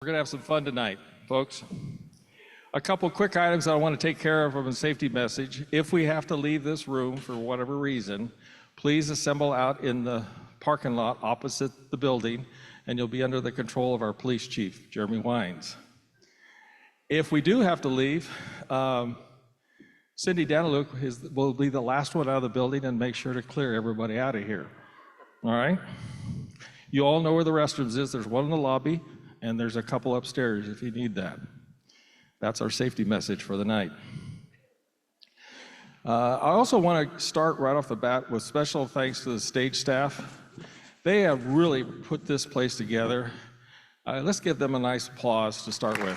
We're going to have some fun tonight, folks. A couple quick items I want to take care of from a safety message. If we have to leave this room for whatever reason, please assemble out in the parking lot opposite the building, and you'll be under the control of our police chief, Jeremy Wines. If we do have to leave, Cindy Daniluk will be the last one out of the building and make sure to clear everybody out of here. All right? You all know where the restrooms is. There's one in the lobby, and there's a couple upstairs if you need that. That's our safety message for the night. I also want to start right off the bat with special thanks to the stage staff. They have really put this place together. Let's give them a nice applause to start with.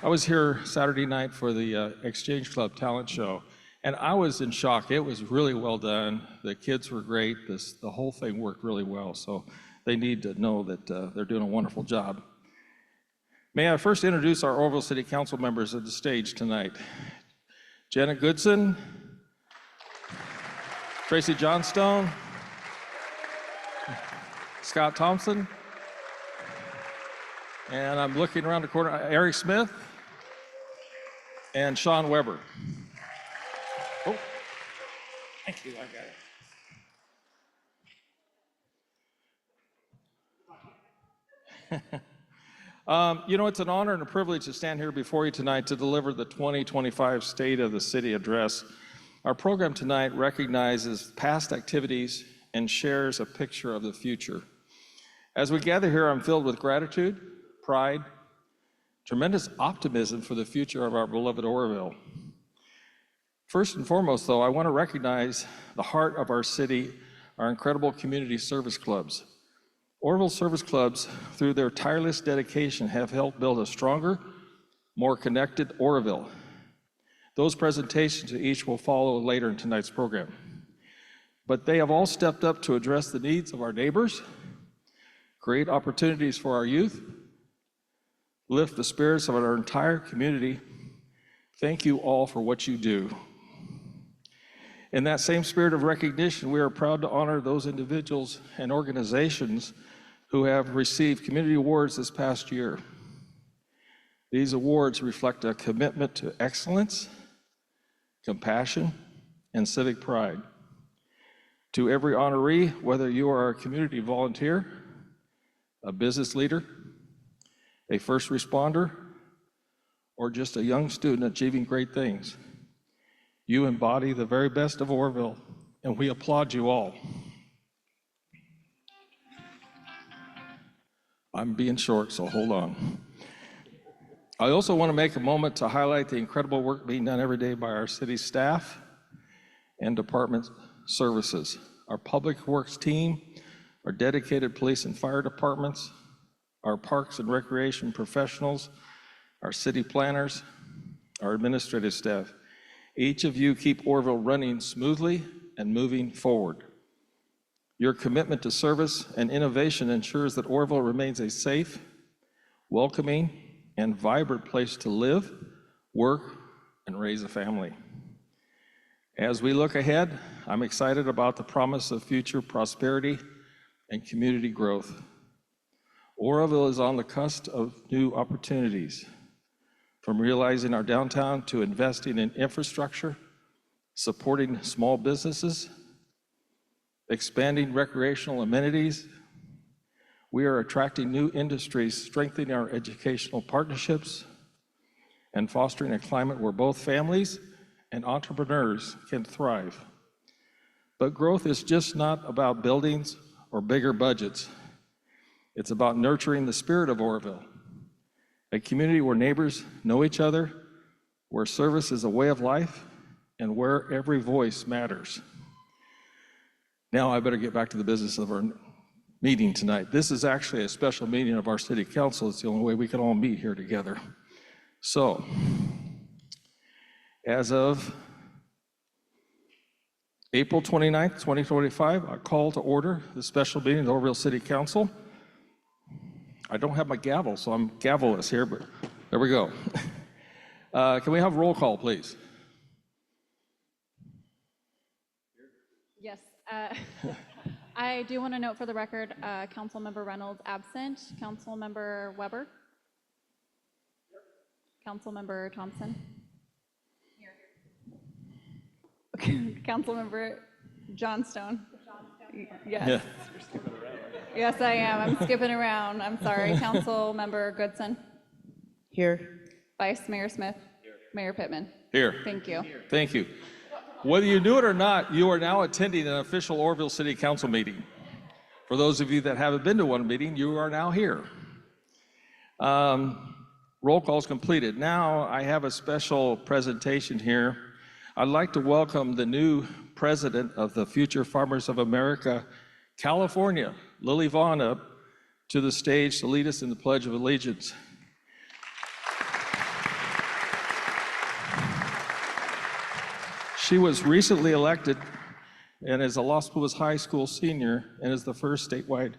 I was here Saturday night for the Exchange Club talent show, and I was in shock. It was really well done. The kids were great. The whole thing worked really well, so they need to know that they're doing a wonderful job. May I first introduce our Oroville City Council members at the stage tonight. Janet Goodson, Tracy Johnstone, Scott Thompson, and I'm looking around the corner, Eric Smith, and Sean Weber. Oh, thank you, I got it. You know, it's an honor and a privilege to stand here before you tonight to deliver the 2025 State of the City Address. Our program tonight recognizes past activities and shares a picture of the future. As we gather here, I'm filled with gratitude, pride, tremendous optimism for the future of our beloved Oroville. First and foremost, though, I want to recognize the heart of our city, our incredible community service clubs. Oroville Service Clubs, through their tireless dedication, have helped build a stronger, more connected Oroville. Those presentations to each will follow later in tonight's program. But they have all stepped up to address the needs of our neighbors, create opportunities for our youth, lift the spirits of our entire community. Thank you all for what you do. In that same spirit of recognition, we are proud to honor those individuals and organizations who have received community awards this past year. These awards reflect a commitment to excellence, compassion, and civic pride. To every honoree, whether you are a community volunteer, a business leader, a first responder, or just a young student achieving great things, you embody the very best of Oroville, and we applaud you all. I'm being short, so hold on. I also want to make a moment to highlight the incredible work being done every day by our city staff and department services, our public works team, our dedicated police and fire departments, our parks and recreation professionals, our city planners, our administrative staff. Each of you keep Oroville running smoothly and moving forward. Your commitment to service and innovation ensures that Oroville remains a safe, welcoming, and vibrant place to live, work, and raise a family. As we look ahead, I'm excited about the promise of future prosperity and community growth. Oroville is on the cusp of new opportunities, from realizing our downtown to investing in infrastructure, supporting small businesses, expanding recreational amenities. We are attracting new industries, strengthening our educational partnerships, and fostering a climate where both families and entrepreneurs can thrive. But growth is just not about buildings or bigger budgets. It's about nurturing the spirit of Oroville, a community where neighbors know each other, where service is a way of life, and where every voice matters. Now I better get back to the business of our meeting tonight. This is actually a special meeting of our city council. It's the only way we can all meet here together. So, as of April 29th, 2025, I call to order the special meeting of the Oroville City Council. I don't have my gavel, so I'm gavel-less here, but there we go. Can we have roll call, please? Yes. I do want to note for the record, Councilmember Reynolds absent, Councilmember Weber, Councilmember Thompson, Councilmember Johnstone. Yes. Yeah. Yes, I am. I'm skipping around. I'm sorry. Councilmember Goodson, Here. Vice Mayor Smith, Mayor Pittman. Here. Thank you. Thank you. Whether you do it or not, you are now attending an official Orrville City Council meeting. For those of you that haven't been to one meeting, you are now here. Roll call is completed. Now I have a special presentation here. I'd like to welcome the new president of the Future Farmers of America, California, Lily Vaughn, up to the stage to lead us in the Pledge of Allegiance. She was recently elected and is a Los Feliz High School senior and is the first statewide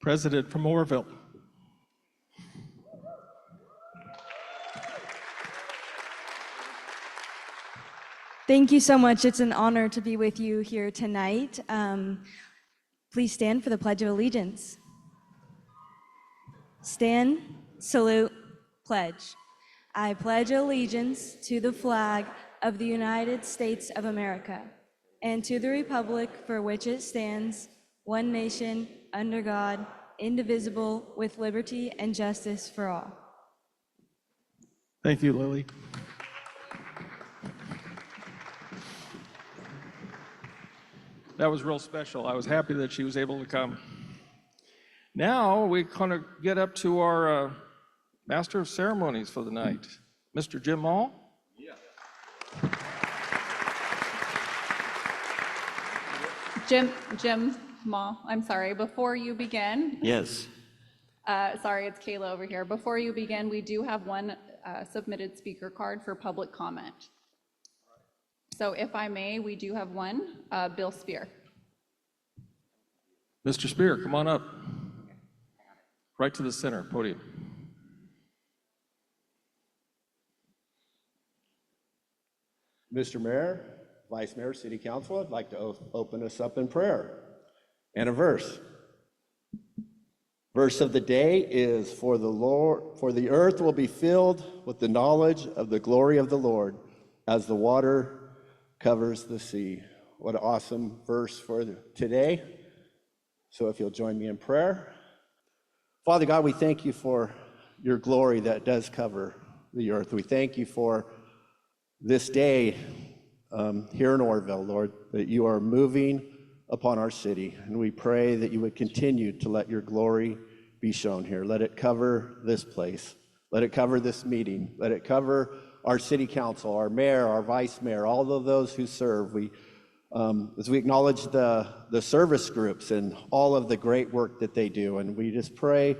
president from Orrville. Thank you so much. It's an honor to be with you here tonight. Please stand for the Pledge of Allegiance. Stand, salute, pledge. I pledge allegiance to the flag of the United States of America and to the republic for which it stands, one nation, under God, indivisible, with liberty and justice for all. Thank you, Lily. That was real special. I was happy that she was able to come. Now we kind of get up to our Master of Ceremonies for the night, Mr. Jim Mall. Jim Ma, I'm sorry, before you begin, Yes. sorry, it's Kayla over here. Before you begin, we do have one submitted speaker card for public comment. So if I may, we do have one, Bill Spear. Mr. Spear, come on up. Right to the center, podium. Mr. Mayor, Vice Mayor, City Council, I'd like to open us up in prayer and a verse. Verse of the day is, for the earth will be filled with the knowledge of the glory of the Lord as the water covers the sea. What an awesome verse for today. So if you'll join me in prayer. Father God, we thank you for your glory that does cover the earth. We thank you for this day here in Orrville, Lord, that you are moving upon our city. And we pray that you would continue to let your glory be shown here. Let it cover this place. Let it cover this meeting. Let it cover our city council, our mayor, our vice mayor, all of those who serve. As we acknowledge the service groups and all of the great work that they do, and we just pray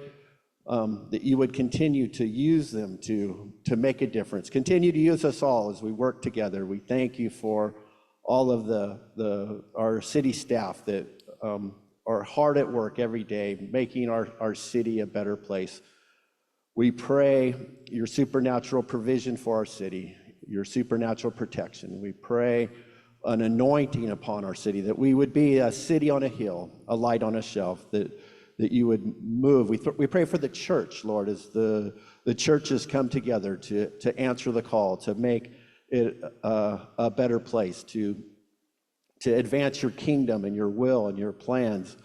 that you would continue to use them to make a difference. Continue to use us all as we work together. We thank you for all of our city staff that are hard at work every day, making our city a better place. We pray your supernatural provision for our city, your supernatural protection. We pray an anointing upon our city, that we would be a city on a hill, a light on a shelf, that you would move. We pray for the church, Lord, as the churches come together to answer the call, to make it a better place, to advance your kingdom and your will and your plans.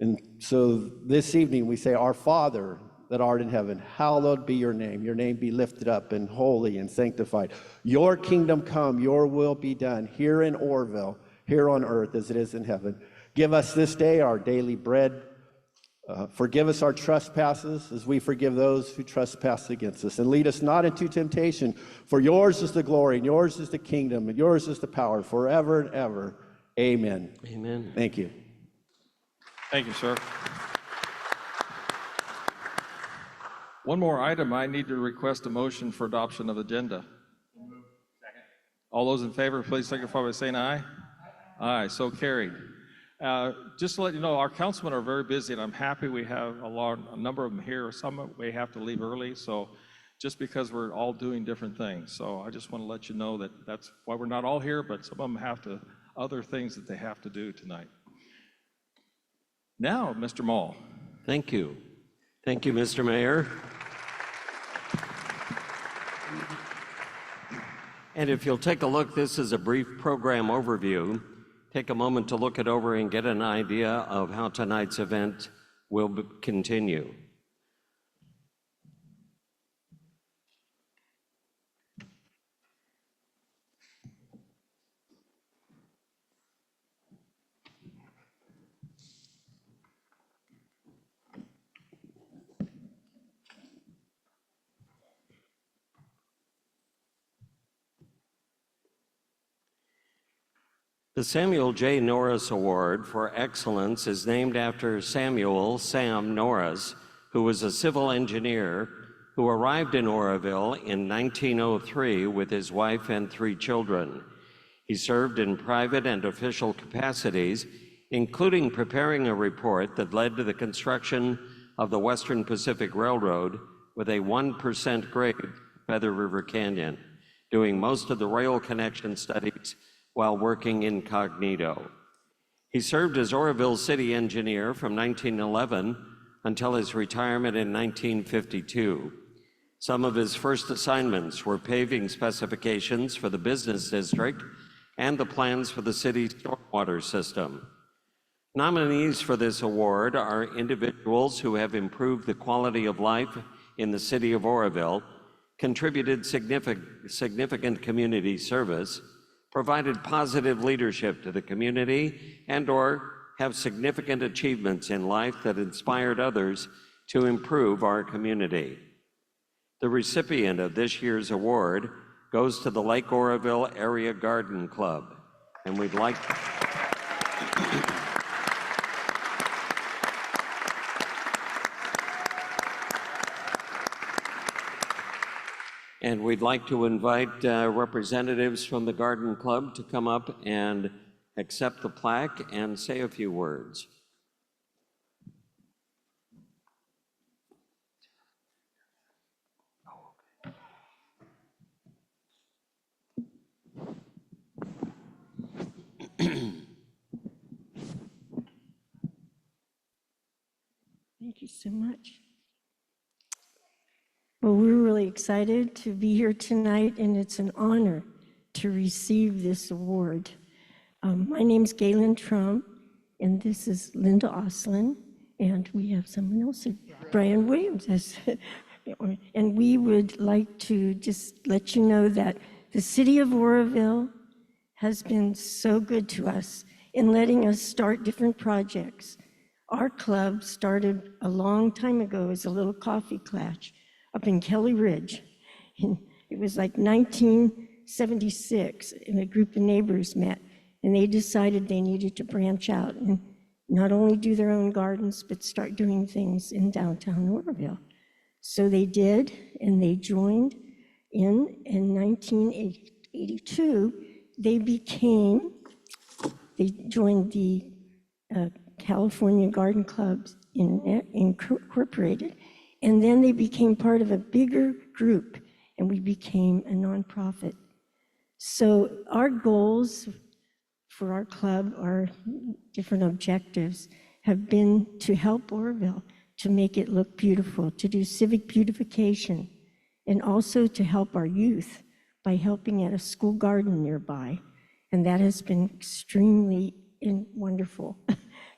And so this evening we say, our Father that art in heaven, hallowed be your name be lifted up and holy and sanctified. Your kingdom come, your will be done here in Orrville, here on earth as it is in heaven. Give us this day our daily bread. Forgive us our trespasses as we forgive those who trespass against us. And lead us not into temptation, for yours is the glory, and yours is the kingdom, and yours is the power forever and ever. Amen. Amen. Thank you. Thank you, sir. One more item, I need to request a motion for adoption of agenda. All those in favor, please signify by saying aye. Aye, so carried. Just to let you know, our councilmen are very busy, and I'm happy we have a number of them here. Some may have to leave early, so just because we're all doing different things. So I just want to let you know that that's why we're not all here, but some of them have other things that they have to do tonight. Now, Mr. Mall. Thank you. Thank you, Mr. Mayor. And if you'll take a look, this is a brief program overview. Take a moment to look it over and get an idea of how tonight's event will continue. The Samuel J. Norris Award for Excellence is named after Samuel Sam Norris, who was a civil engineer who arrived in Oroville in 1903 with his wife and 3 children. He served in private and official capacities, including preparing a report that led to the construction of the Western Pacific Railroad with a 1% grade Feather River Canyon, doing most of the rail connection studies while working incognito. He served as Oroville City Engineer from 1911 until his retirement in 1952. Some of his first assignments were paving specifications for the business district and the plans for the city's stormwater system. Nominees for this award are individuals who have improved the quality of life in the city of Oroville, contributed significant community service, provided positive leadership to the community, and/or have significant achievements in life that inspired others to improve our community. The recipient of this year's award goes to the Lake Oroville Area Garden Club, and we'd like to invite representatives from the Garden Club to come up and accept the plaque and say a few words. Thank you so much. Well, we're really excited to be here tonight, and it's an honor to receive this award. My name's Galen Trump, and this is Linda Oslin, and we have someone else, Brian Williams. And we would like to just let you know that the city of Oroville has been so good to us in letting us start different projects. Our club started a long time ago as a little coffee clutch up in Kelly Ridge. And it was like 1976, and a group of neighbors met, and they decided they needed to branch out and not only do their own gardens, but start doing things in downtown Oroville. So they did, and they joined in 1982. They joined the California Garden Clubs Incorporated, and then they became part of a bigger group, and we became a nonprofit. So our goals for our club, our different objectives, have been to help Oroville, to make it look beautiful, to do civic beautification, and also to help our youth by helping at a school garden nearby. And that has been extremely wonderful,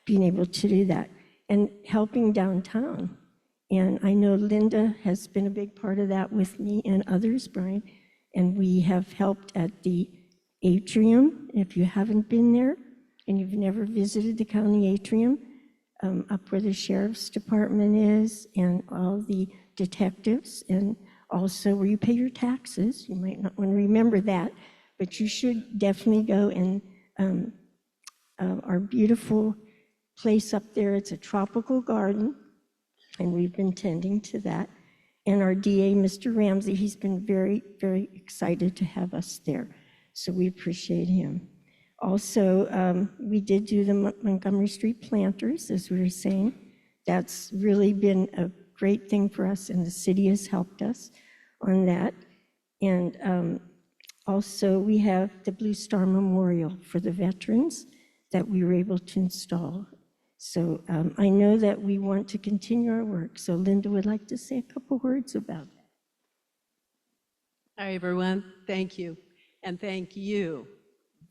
being able to do that, and helping downtown. And I know Linda has been a big part of that with me and others, Brian, and we have helped at the atrium. If you haven't been there and you've never visited the county atrium, up where the sheriff's department is and all the detectives, and also where you pay your taxes. You might not want to remember that, but you should definitely go. And our beautiful place up there, it's a tropical garden, and we've been tending to that. And our DA, Mr. Ramsey, he's been very, very excited to have us there. So we appreciate him. Also, we did do the Montgomery Street Planters, as we were saying. That's really been a great thing for us, and the city has helped us on that. And also, we have the Blue Star Memorial for the veterans that we were able to install. So I know that we want to continue our work. So Linda would like to say a couple words about that. Hi, everyone. Thank you. And thank you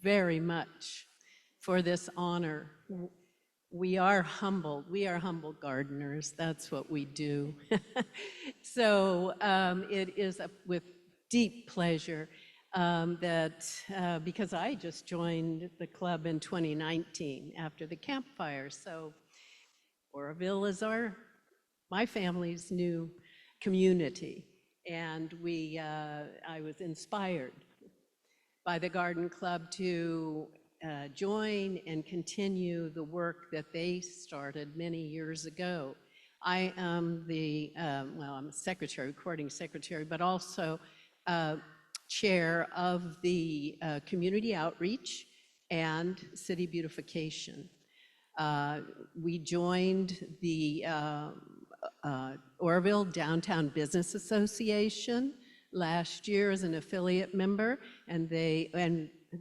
very much for this honor. We are humbled. We are humble gardeners. That's what we do. So it is with deep pleasure because I just joined the club in 2019 after the campfire. So Oroville is my family's new community. And I was inspired by the Garden Club to join and continue the work that they started many years ago. I am I'm a secretary, recording secretary, but also chair of the community outreach and city beautification. We joined the Oroville Downtown Business Association last year as an affiliate member, and they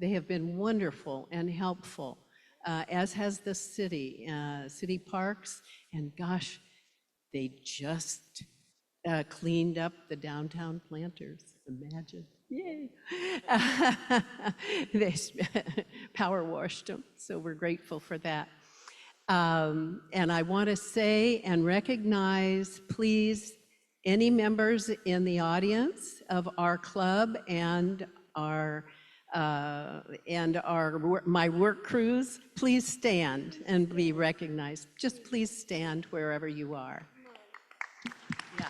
have been wonderful and helpful, as has the city parks, and gosh, they just cleaned up the downtown planters. Imagine. Yay. They power washed them, so we're grateful for that. And I want to say and recognize, please, any members in the audience of our club and my work crews, please stand and be recognized. Just please stand wherever you are. Yeah.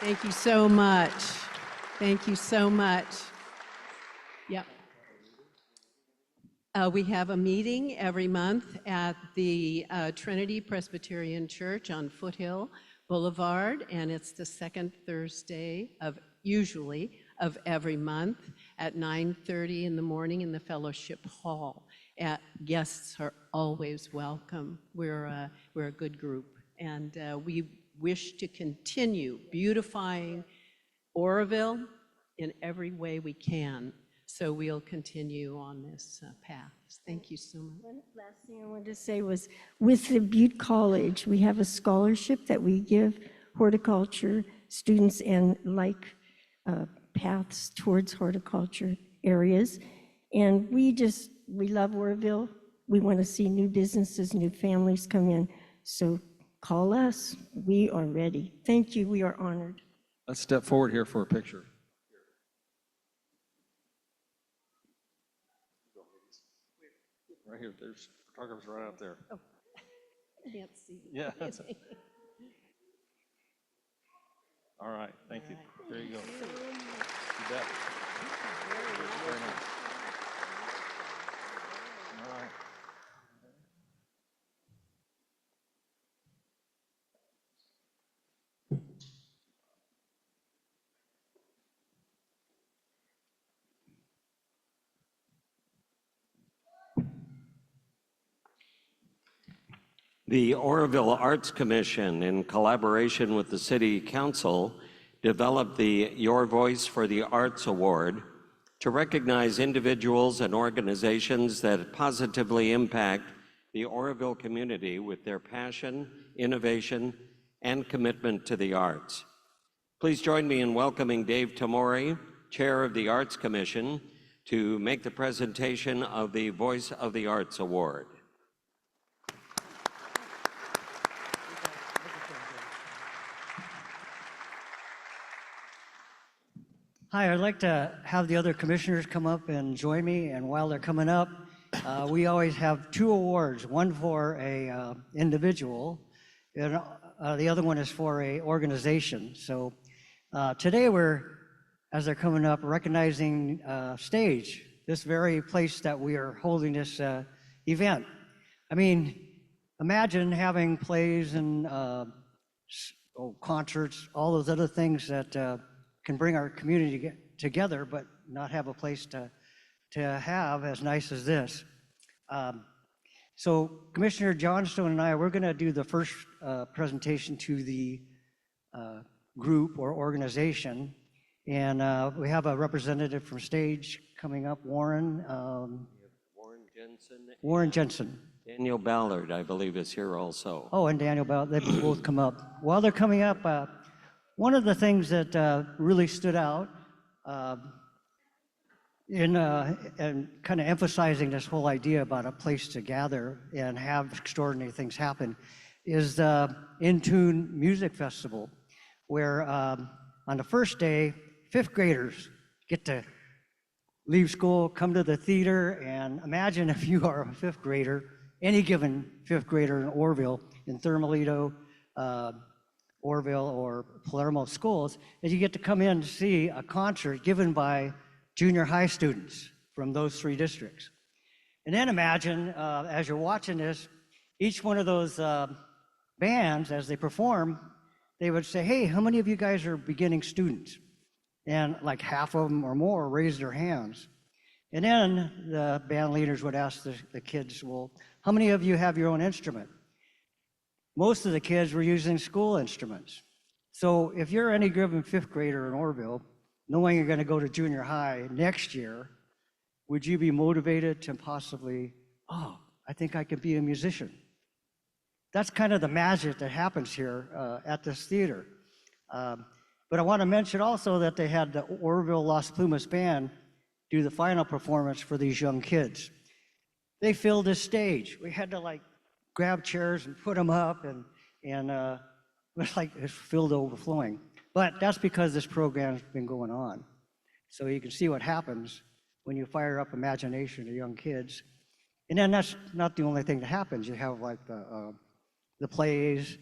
Thank you so much. Thank you so much. Yep. We have a meeting every month at the Trinity Presbyterian Church on Foothill Boulevard, and it's the second Thursday usually of every month at 9:30 in the morning in the Fellowship Hall. Guests are always welcome. We're a good group, and we wish to continue beautifying Oroville in every way we can. So we'll continue on this path. Thank you so much. One last thing I wanted to say was, with the Butte College, we have a scholarship that we give horticulture students and paths towards horticulture areas. And we love Oroville. We want to see new businesses, new families come in. So call us. We are ready. Thank you. We are honored. Let's step forward here for a picture. Right here, there's photographers right out there. Oh, I can't see. Yeah. All right, thank you. There you go. You bet. Very nice. All right. The Oroville Arts Commission, in collaboration with the City Council, developed the Your Voice for the Arts Award to recognize individuals and organizations that positively impact the Oroville community with their passion, innovation, and commitment to the arts. Please join me in welcoming Dave Tamori, Chair of the Arts Commission, to make the presentation of the Voice of the Arts Award. Hi, I'd like to have the other commissioners come up and join me, and while they're coming up, we always have two awards, one for a individual, and the other one is for a organization. So today as they're coming up, recognizing Stage, this very place that we are holding this event. I mean, imagine having plays and concerts, all those other things that can bring our community together, but not have a place to have as nice as this. So Commissioner Johnstone and I, we're going to do the first presentation to the group or organization, and we have a representative from Stage coming up, Warren. Warren Jensen. Daniel Ballard, I believe, is here also. Oh, and Daniel Bell, they both come up. While they're coming up, one of the things that really stood out and kind of emphasizing this whole idea about a place to gather and have extraordinary things happen is the In Tune Music Festival, where on the first day, fifth graders get to leave school, come to the theater, and imagine if you are a fifth grader, any given fifth grader in Orrville, in Thermalito, Orrville, or Palermo schools, is you get to come in to see a concert given by junior high students from those three districts. And then imagine, as you're watching this, each one of those bands, as they perform, they would say, hey, how many of you guys are beginning students? And like half of them or more raised their hands. And then the band leaders would ask the kids, well, how many of you have your own instrument? Most of the kids were using school instruments. So if you're any given fifth grader in Orrville, knowing you're going to go to junior high next year, would you be motivated to possibly, oh, I think I could be a musician? That's kind of the magic that happens here at this theater. But I want to mention also that they had the Orrville Las Plumas Band do the final performance for these young kids. They filled this stage. We had to like grab chairs and put them up, and it was like it's filled to overflowing. But that's because this program's been going on. So you can see what happens when you fire up imagination of young kids. And then that's not the only thing that happens. You have like the plays,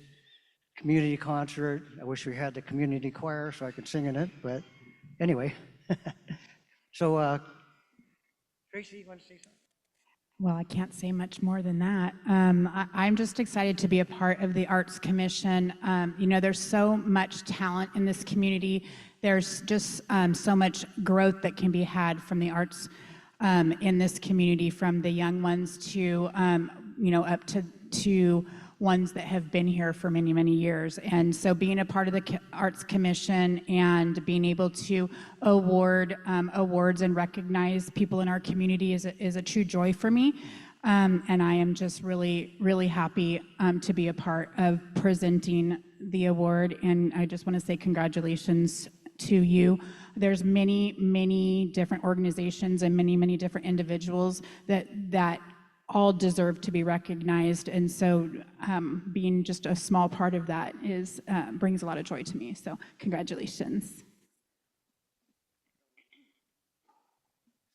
community concert. I wish we had the community choir so I could sing in it, but anyway. So, Tracy, you want to say something? Well, I can't say much more than that. I'm just excited to be a part of the Arts Commission. You know, there's so much talent in this community. There's just so much growth that can be had from the arts in this community, from the young ones to, you know, up to ones that have been here for many, many years. And so being a part of the Arts Commission and being able to award awards and recognize people in our community is a true joy for me. And I am just really, really happy to be a part of presenting the award. And I just want to say congratulations to you. There's many, many different organizations and many, many different individuals that all deserve to be recognized, and so being just a small part of that is brings a lot of joy to me. So congratulations.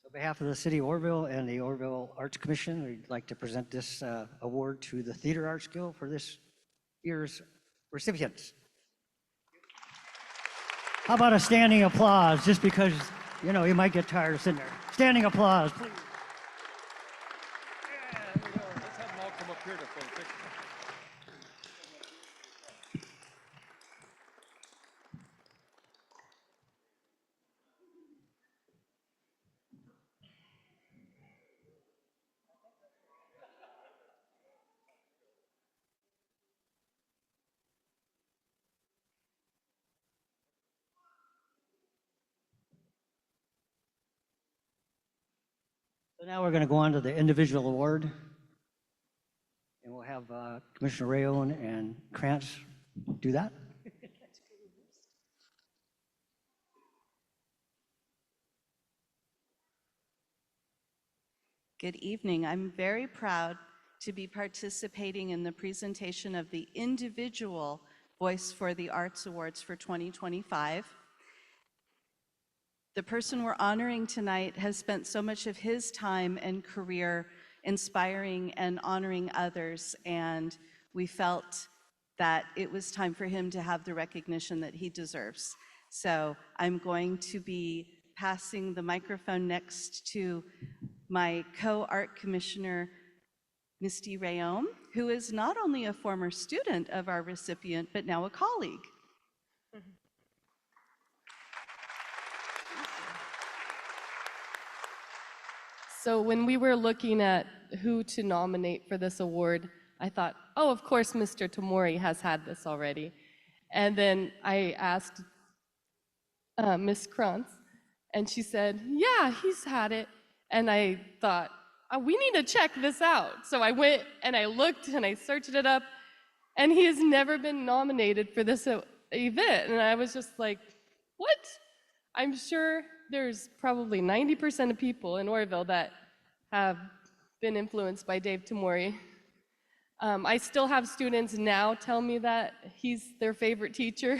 On behalf of the City of Orrville and the Orrville Arts Commission, we'd like to present this award to the Theater Arts Guild for this year's recipients. How about a standing applause, just because, you know, you might get tired of sitting there. Standing applause, please. So now we're going to go on to the individual award. And we'll have Commissioner Rayon and Krantz do that. Good evening. I'm very proud to be participating in the presentation of the individual Voice for the Arts Awards for 2025. The person we're honoring tonight has spent so much of his time and career inspiring and honoring others, and we felt that it was time for him to have the recognition that he deserves. So I'm going to be passing the microphone next to my co-art commissioner, Misty Rayon, who is not only a former student of our recipient, but now a colleague. So when we were looking at who to nominate for this award, I thought, oh, of course, Mr. Tamori has had this already. And then I asked Ms. Krantz, and she said, yeah, he's had it. And I thought, we need to check this out. So I went and I looked and I searched it up, and he has never been nominated for this event. And I was just like, what? I'm sure there's probably 90% of people in Oroville that have been influenced by Dave Tamori. I still have students now tell me that he's their favorite teacher.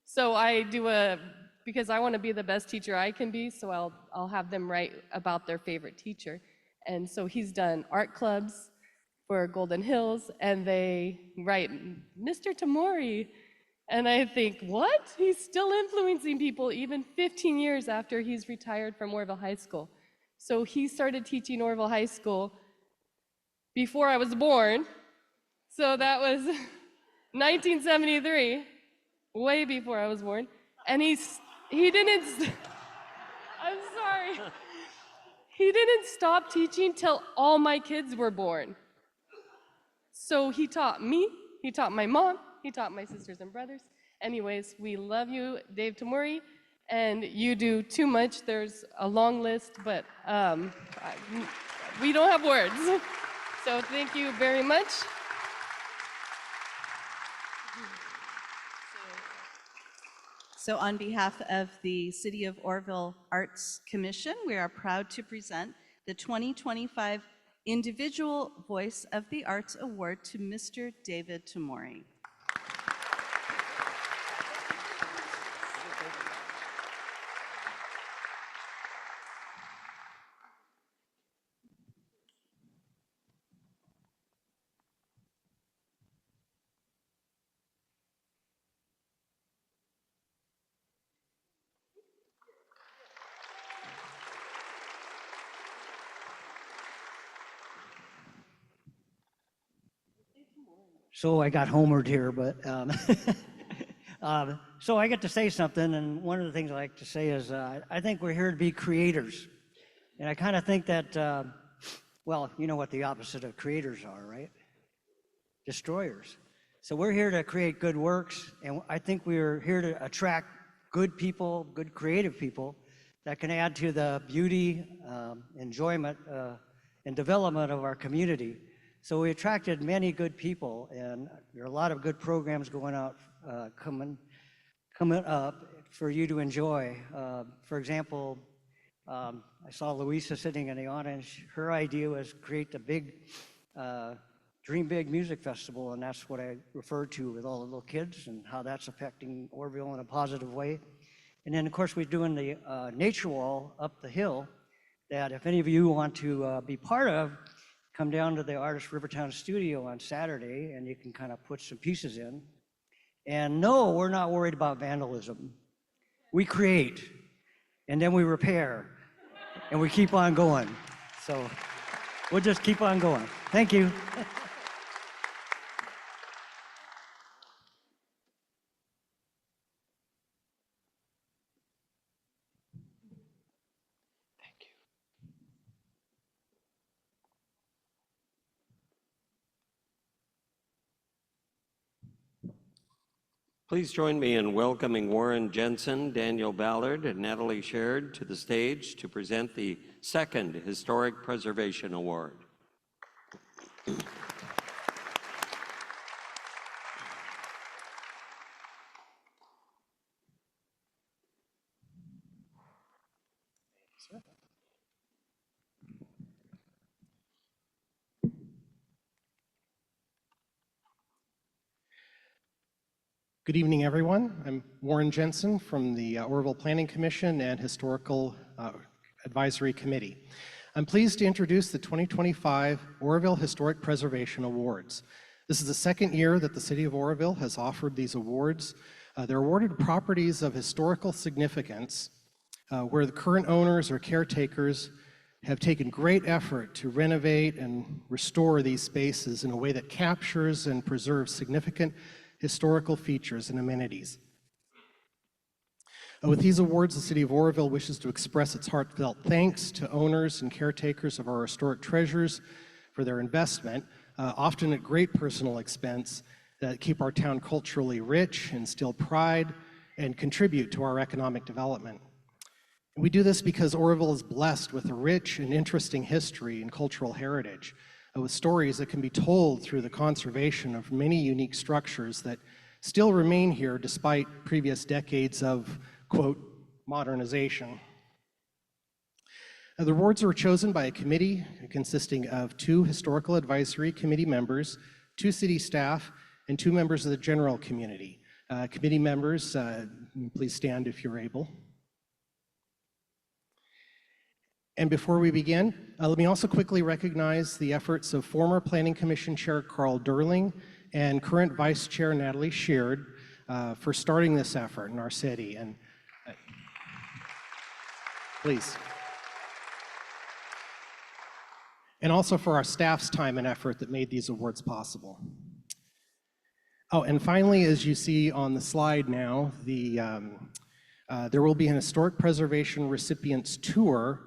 So I do because I want to be the best teacher I can be, so I'll have them write about their favorite teacher. And so he's done art clubs for Golden Hills, and they write, Mr. Tamori. And I think, what? He's still influencing people even 15 years after he's retired from Oroville High School. So he started teaching Oroville High School before I was born. So that was 1973, way before I was born. And he didn't, I'm sorry. He didn't stop teaching till all my kids were born. So he taught me, he taught my mom, he taught my sisters and brothers. Anyways, we love you, Dave Tamori, and you do too much. There's a long list, but we don't have words. So thank you very much. So on behalf of the City of Oroville Arts Commission, we are proud to present the 2025 Individual Voice of the Arts Award to Mr. David Tamori. So I got homered here, but so I get to say something, and one of the things I like to say is I think we're here to be creators. And I kind of think that, well, you know what the opposite of creators are, right? Destroyers. So we're here to create good works, and I think we're here to attract good people, good creative people that can add to the beauty, enjoyment, and development of our community. So we attracted many good people, and there are a lot of good programs going out, coming up for you to enjoy. For example, I saw Louisa sitting in the audience. Her idea was create the big Dream Big Music Festival, and that's what I referred to with all the little kids and how that's affecting Oroville in a positive way. And then, of course, we're doing the nature wall up the hill that if any of you want to be part of, come down to the Artist Rivertown studio on Saturday, and you can kind of put some pieces in. And no, we're not worried about vandalism. We create, and then we repair, and we keep on going. So we'll just keep on going. Thank you. Please join me in welcoming Warren Jensen, Daniel Ballard, and Natalie Sherrod to the stage to present the second Historic Preservation Award. Good evening, everyone. I'm Warren Jensen from the Oroville Planning Commission and Historical Advisory Committee. I'm pleased to introduce the 2025 Oroville Historic Preservation Awards. This is the second year that the City of Oroville has offered these awards. They're awarded to properties of historical significance where the current owners or caretakers have taken great effort to renovate and restore these spaces in a way that captures and preserves significant historical features and amenities. With these awards, the City of Oroville wishes to express its heartfelt thanks to owners and caretakers of our historic treasures for their investment, often at great personal expense, that keep our town culturally rich, instill pride, and contribute to our economic development. We do this because Oroville is blessed with a rich and interesting history and cultural heritage, with stories that can be told through the conservation of many unique structures that still remain here despite previous decades of, quote, modernization. The awards were chosen by a committee consisting of 2 historical advisory committee members, 2 city staff, and 2 members of the general community. Committee members, please stand if you're able. And before we begin, let me also quickly recognize the efforts of former Planning Commission Chair Carl Durling and current Vice Chair Natalie Sheard for starting this effort in our city. And please. And also for our staff's time and effort that made these awards possible. Oh, and finally, as you see on the slide now, there will be an historic preservation recipients tour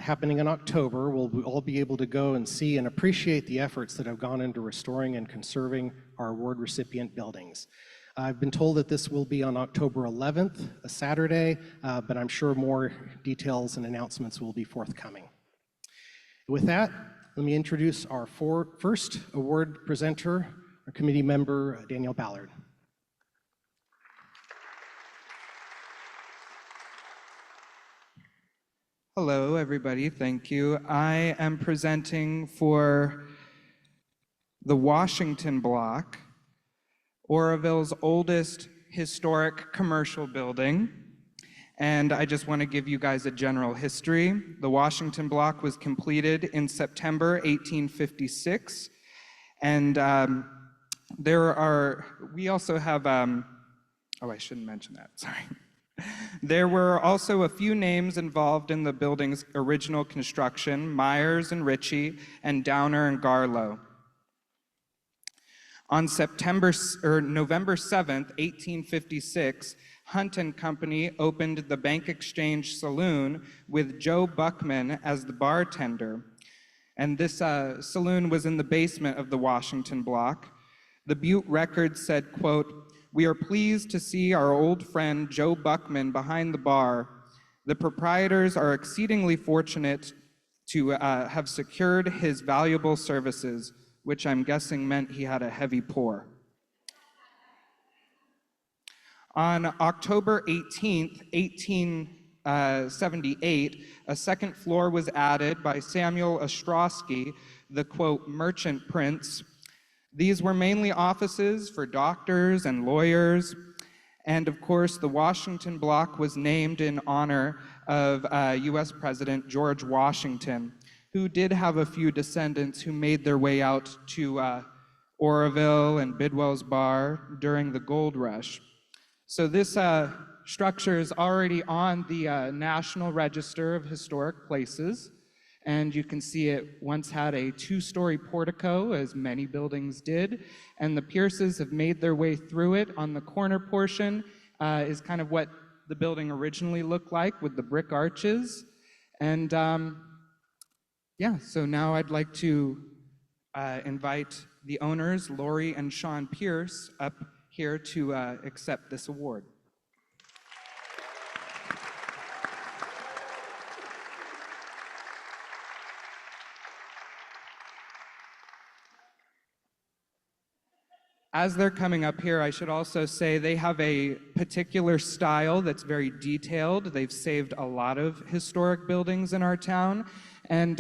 happening in October. We'll all be able to go and see and appreciate the efforts that have gone into restoring and conserving our award recipient buildings. I've been told that this will be on October 11th, a Saturday, but I'm sure more details and announcements will be forthcoming. With that, let me introduce our first award presenter, our committee member, Danielle Ballard. Hello, everybody. Thank you. I am presenting for the Washington Block, Oroville's oldest historic commercial building. And I just want to give you guys a general history. The Washington Block was completed in September 1856. And we also have, oh, I shouldn't mention that, sorry. There were also a few names involved in the building's original construction: Myers and Ritchie, and Downer and Garlow. On November 7th, 1856, Hunt and Company opened the Bank Exchange Saloon with Joe Buckman as the bartender. And this saloon was in the basement of the Washington Block. The Butte Record said, quote, "We are pleased to see our old friend Joe Buckman behind the bar. The proprietors are exceedingly fortunate to have secured his valuable services," which I'm guessing meant he had a heavy pour. On October 18th, 1878, a second floor was added by Samuel Ostrowski, the, quote, "merchant prince." These were mainly offices for doctors and lawyers. And of course, the Washington Block was named in honor of US President George Washington, who did have a few descendants who made their way out to Oroville and Bidwell's Bar during the gold rush. So this structure is already on the National Register of Historic Places. And you can see it once had a 2-story portico, as many buildings did, and the Pierces have made their way through it. On the corner portion is kind of what the building originally looked like, with the brick arches. And yeah, so now I'd like to invite the owners, Lori and Sean Pierce, up here to accept this award. As they're coming up here, I should also say they have a particular style that's very detailed. They've saved a lot of historic buildings in our town. And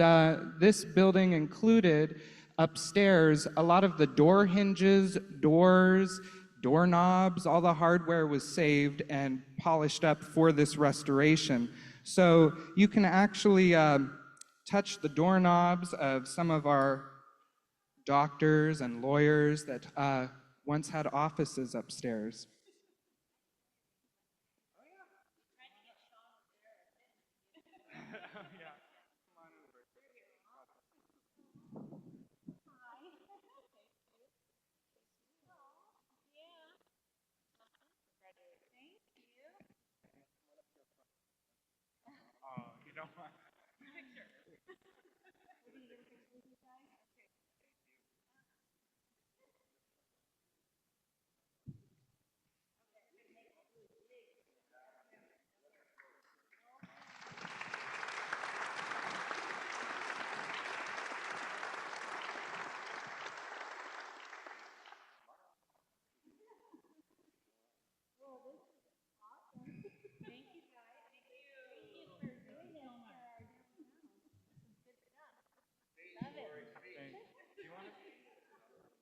this building included upstairs a lot of the door hinges, doors, doorknobs, all the hardware was saved and polished up for this restoration. So you can actually touch the doorknobs of some of our doctors and lawyers that once had offices upstairs.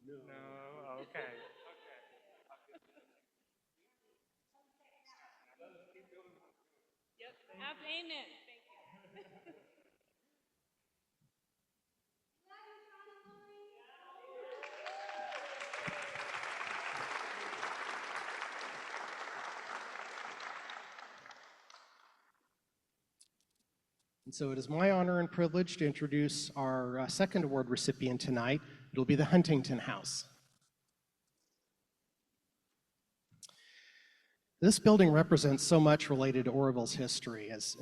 No, okay. And so it is my honor and privilege to introduce our second award recipient tonight. It'll be the Huntington House. This building represents so much related to Oroville's history. As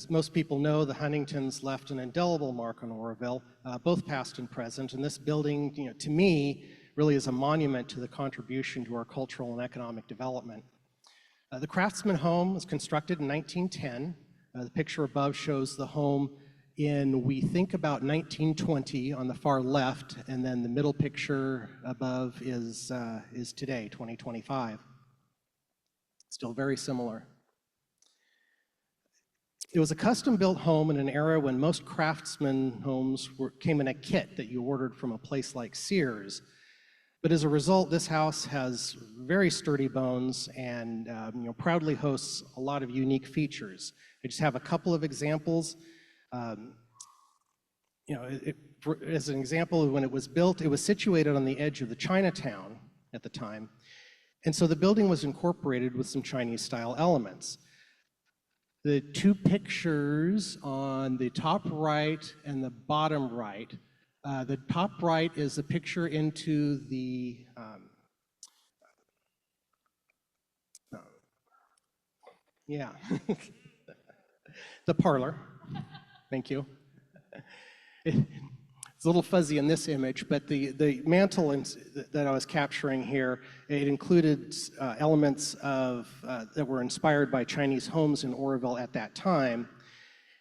most people know, the Huntingtons left an indelible mark on Oroville, both past and present. And this building, to me, really is a monument to the contribution to our cultural and economic development. The Craftsman home was constructed in 1910. The picture above shows the home in, we think, about 1920 on the far left, and then the middle picture above is today, 2025. Still very similar. It was a custom-built home in an era when most Craftsman homes came in a kit that you ordered from a place like Sears. But as a result, this house has very sturdy bones and proudly hosts a lot of unique features. I just have a couple of examples. As an example of when it was built, it was situated on the edge of the Chinatown at the time. And so the building was incorporated with some Chinese-style elements. The two pictures on the top right and the bottom right, the top right is a picture into the the parlor. Thank you. It's a little fuzzy in this image, but the mantle that I was capturing here, it included elements that were inspired by Chinese homes in Oroville at that time.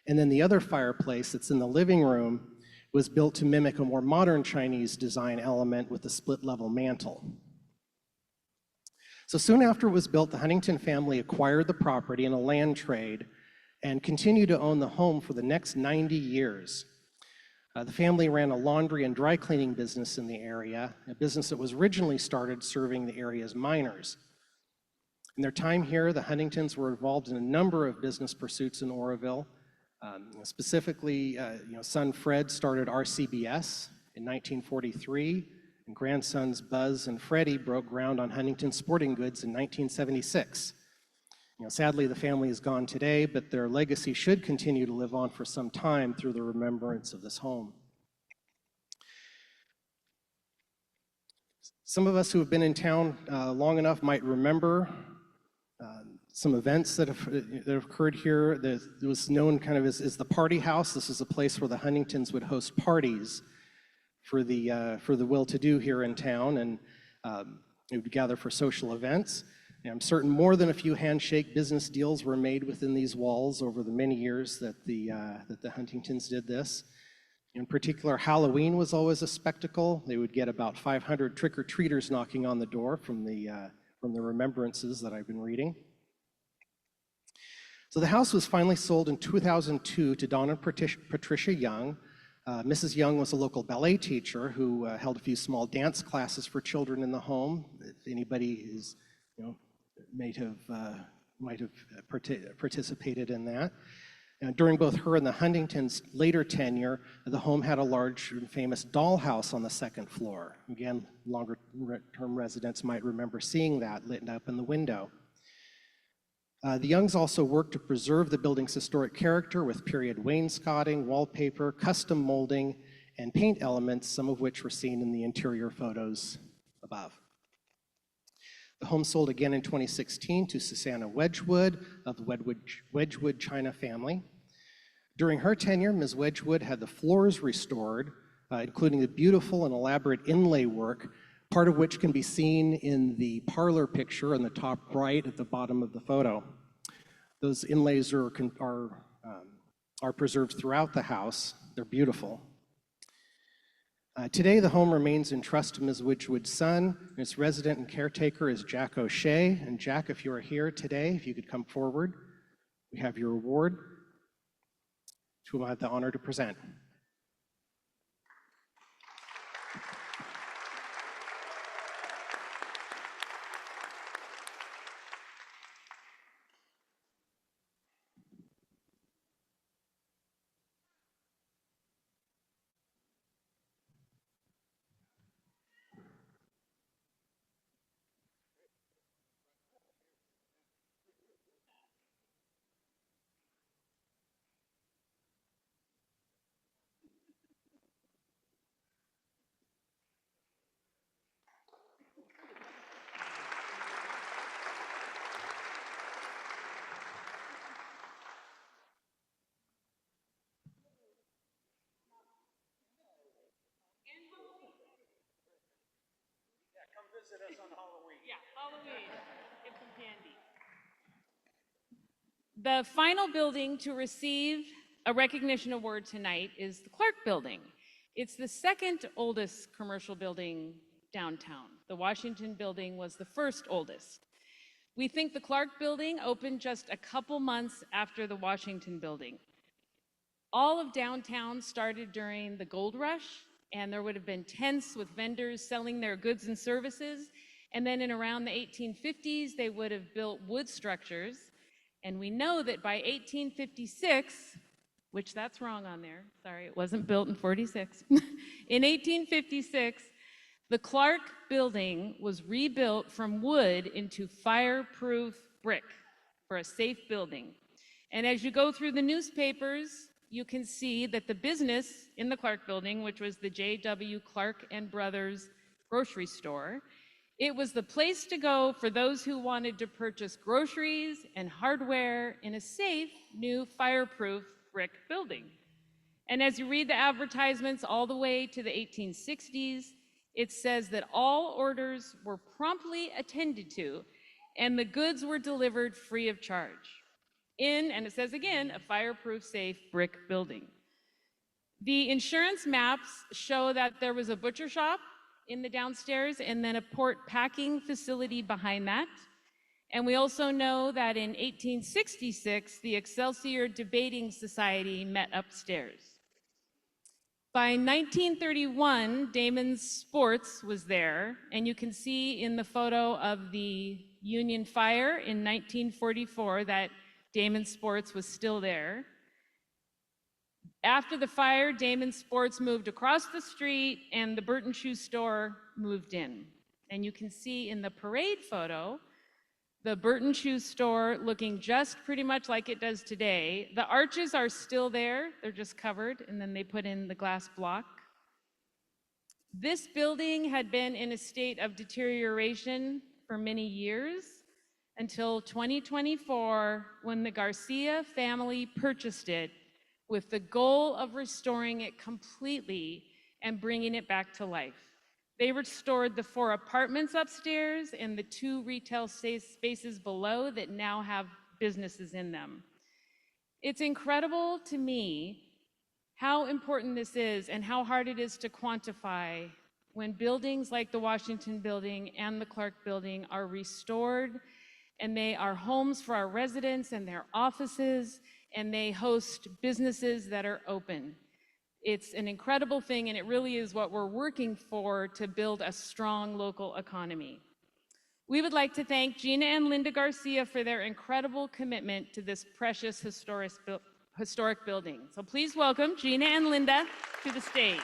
And then the other fireplace that's in the living room was built to mimic a more modern Chinese design element with a split-level mantle. So soon after it was built, the Huntington family acquired the property in a land trade and continued to own the home for the next 90 years. The family ran a laundry and dry cleaning business in the area, a business that was originally started serving the area's miners. In their time here, the Huntingtons were involved in a number of business pursuits in Oroville. Specifically, son Fred started RCBS in 1943, and grandsons Buzz and Freddie broke ground on Huntington Sporting Goods in 1976. Sadly, the family is gone today, but their legacy should continue to live on for some time through the remembrance of this home. Some of us who have been in town long enough might remember some events that have occurred here. It was known kind of as the party house. This is a place where the Huntingtons would host parties for the well-to-do here in town, and they would gather for social events. I'm certain more than a few handshake business deals were made within these walls over the many years that the Huntingtons did this. In particular, Halloween was always a spectacle. They would get about 500 trick-or-treaters knocking on the door from the remembrances that I've been reading. So the house was finally sold in 2002 to Don and Patricia Young. Mrs. Young was a local ballet teacher who held a few small dance classes for children in the home. If anybody is, might have participated in that. During both her and the Huntingtons' later tenure, the home had a large and famous dollhouse on the second floor. Again, longer-term residents might remember seeing that lit up in the window. The Youngs also worked to preserve the building's historic character with period wainscoting, wallpaper, custom molding, and paint elements, some of which were seen in the interior photos above. The home sold again in 2016 to Susanna Wedgwood of the Wedgwood China family. During her tenure, Ms. Wedgwood had the floors restored, including the beautiful and elaborate inlay work, part of which can be seen in the parlor picture on the top right at the bottom of the photo. Those inlays are preserved throughout the house. They're beautiful. Today, the home remains in trust to Ms. Wedgwood's son, and its resident and caretaker is Jack O'Shea. And Jack, if you are here today, if you could come forward, we have your award, to whom I have the honor to present. come visit us on Halloween. Yeah, Halloween. Get some candy. The final building to receive a recognition award tonight is the Clark Building. It's the second oldest commercial building downtown. The Washington Building was the first oldest. We think the Clark Building opened just a couple months after the Washington Building. All of downtown started during the gold rush, and there would have been tents with vendors selling their goods and services. And then in around the 1850s, they would have built wood structures. And we know that by 1856, which that's wrong on there, sorry, it wasn't built in 46. In 1856, the Clark Building was rebuilt from wood into fireproof brick for a safe building. And as you go through the newspapers, you can see that the business in the Clark Building, which was the J.W. Clark and Brothers grocery store, it was the place to go for those who wanted to purchase groceries and hardware in a safe, new fireproof brick building. And as you read the advertisements all the way to the 1860s, it says that all orders were promptly attended to and the goods were delivered free of charge in, and it says again, a fireproof, safe brick building. The insurance maps show that there was a butcher shop in the downstairs and then a port packing facility behind that. And we also know that in 1866, the Excelsior Debating Society met upstairs. By 1931, Damon's Sports was there, and you can see in the photo of the Union Fire in 1944 that Damon's Sports was still there. After the fire, Damon's Sports moved across the street and the Burton Shoe Store moved in. And you can see in the parade photo, the Burton Shoe Store looking just pretty much like it does today. The arches are still there, they're just covered, and then they put in the glass block. This building had been in a state of deterioration for many years until 2024, when the Garcia family purchased it with the goal of restoring it completely and bringing it back to life. They restored the 4 apartments upstairs and the 2 retail spaces below that now have businesses in them. It's incredible to me how important this is and how hard it is to quantify when buildings like the Washington Building and the Clark Building are restored, and they are homes for our residents and their offices, and they host businesses that are open. It's an incredible thing, and it really is what we're working for to build a strong local economy. We would like to thank Gina and Linda Garcia for their incredible commitment to this precious historic building. So please welcome Gina and Linda to the stage.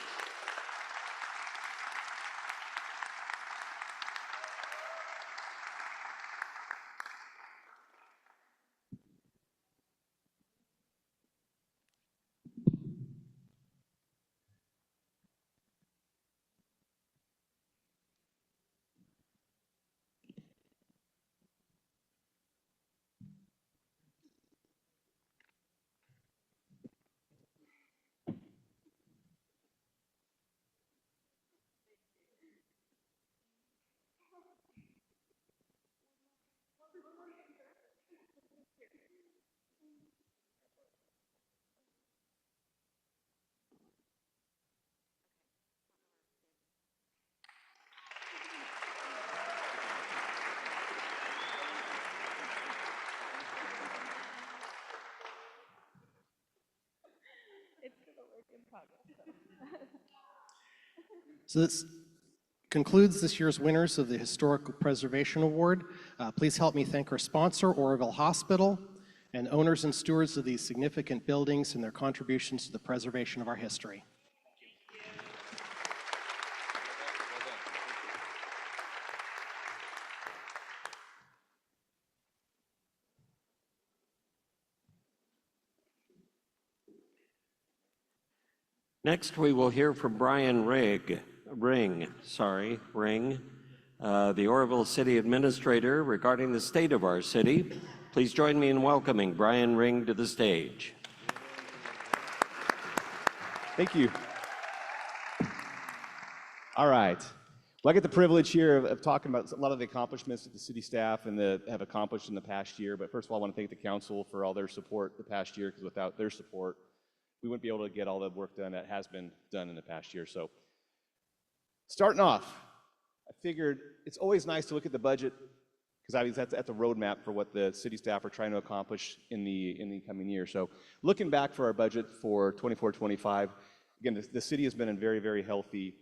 So this concludes this year's winners of the Historical Preservation Award. Please help me thank our sponsor, Oroville Hospital, and owners and stewards of these significant buildings and their contributions to the preservation of our history. Next, we will hear from Brian Ring, the Oroville City Administrator, regarding the state of our city. Please join me in welcoming Brian Ring to the stage. Thank you. All right. Well, I get the privilege here of talking about a lot of the accomplishments that the city staff and have accomplished in the past year. But first of all, I want to thank the council for all their support the past year, because without their support, we wouldn't be able to get all the work done that has been done in the past year. So starting off, I figured it's always nice to look at the budget, because that's a roadmap for what the city staff are trying to accomplish in the coming year. So looking back for our budget for 24-25, again, the city has been in very, very healthy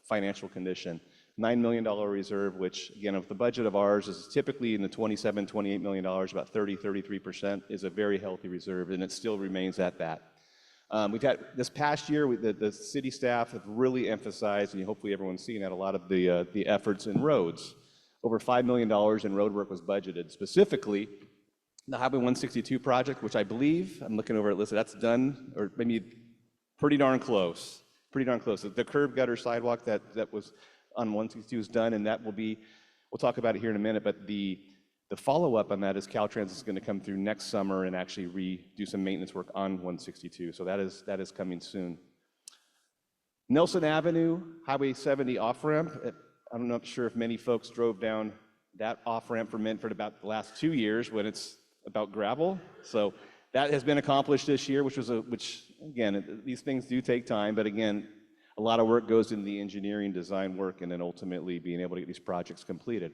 financial condition. $9 million reserve, which again, if the budget of ours is typically in the $27, $28 million, about 33% is a very healthy reserve, and it still remains at that. We've had, this past year, the city staff have really emphasized, and hopefully everyone's seen that, a lot of the efforts in roads. Over $5 million in road work was budgeted. Specifically, the Highway 162 project, which I believe, I'm looking over at Lisa, that's done, or maybe pretty darn close. Pretty darn close. The curb gutter sidewalk that was on 162 is done, and that will be, we'll talk about it here in a minute, but the follow-up on that is Caltrans is going to come through next summer and actually redo some maintenance work on 162. So that is coming soon. Nelson Avenue, Highway 70 off-ramp. I'm not sure if many folks drove down that off-ramp for Medford about the last 2 years when it's about gravel. So that has been accomplished this year, which again, these things do take time, but again, a lot of work goes into the engineering, design work, and then ultimately being able to get these projects completed.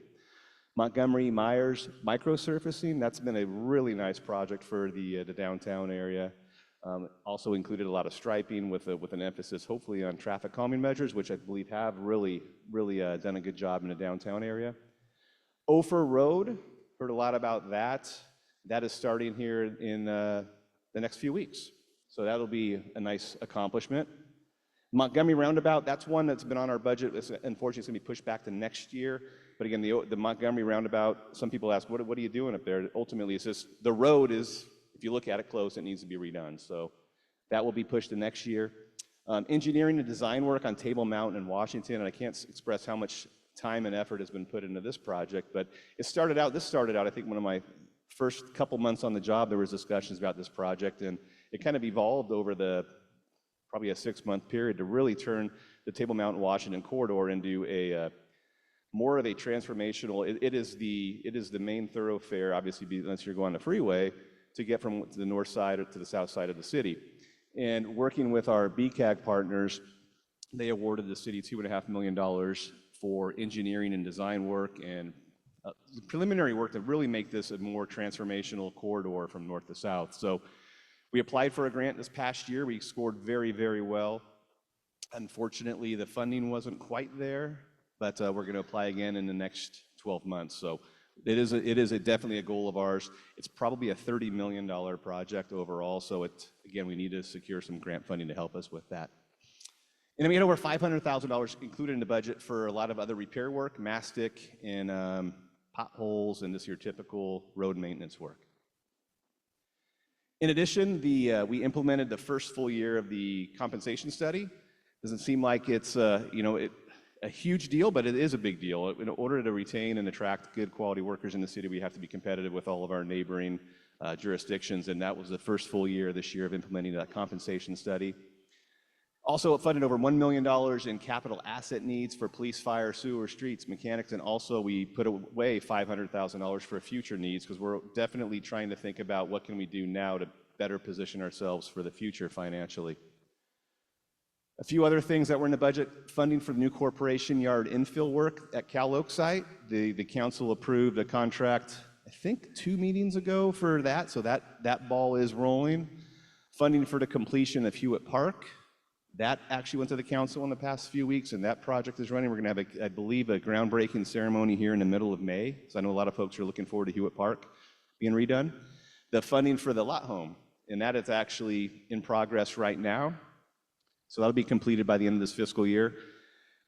Montgomery Myers microsurfacing, that's been a really nice project for the downtown area. Also included a lot of striping with an emphasis hopefully on traffic calming measures, which I believe have really done a good job in the downtown area. Ophir Road, heard a lot about that. That is starting here in the next few weeks. So that'll be a nice accomplishment. Montgomery Roundabout, that's one that's been on our budget. Unfortunately, it's going to be pushed back to next year. But again, the Montgomery Roundabout, some people ask, what are you doing up there? Ultimately, it's just the road is, if you look at it close, it needs to be redone. So that will be pushed to next year. Engineering and design work on Table Mountain in Washington, and I can't express how much time and effort has been put into this project, but this started out, I think, one of my first couple months on the job, there was discussions about this project, and it kind of evolved over probably a 6-month period to really turn the Table Mountain Washington corridor into more of a transformational. It is the main thoroughfare, obviously, unless you're going on the freeway, to get from the north side to the south side of the city. And working with our BCAG partners, they awarded the city $2.5 million for engineering and design work and preliminary work to really make this a more transformational corridor from north to south. So we applied for a grant this past year. We scored very, very well. Unfortunately, the funding wasn't quite there, but we're going to apply again in the next 12 months. So it is definitely a goal of ours. It's probably a $30 million project overall. So again, we need to secure some grant funding to help us with that. And then we had over $500,000 included in the budget for a lot of other repair work, mastic and potholes, and this your typical road maintenance work. In addition, we implemented the first full year of the compensation study. Doesn't seem like it's a huge deal, but it is a big deal. In order to retain and attract good quality workers in the city, we have to be competitive with all of our neighboring jurisdictions, and that was the first full year this year of implementing that compensation study. Also, it funded over $1 million in capital asset needs for police, fire, sewer, streets, mechanics, and also we put away $500,000 for future needs, because we're definitely trying to think about what can we do now to better position ourselves for the future financially. A few other things that were in the budget: funding for the new corporation yard infill work at Cal Oak site. The council approved a contract, I think 2 meetings ago for that, so that ball is rolling. Funding for the completion of Hewitt Park. That actually went to the council in the past few weeks, and that project is running. We're going to have, I believe, a groundbreaking ceremony here in the middle of May, so I know a lot of folks are looking forward to Hewitt Park being redone. The funding for the lot home, and that is actually in progress right now, so that'll be completed by the end of this fiscal year.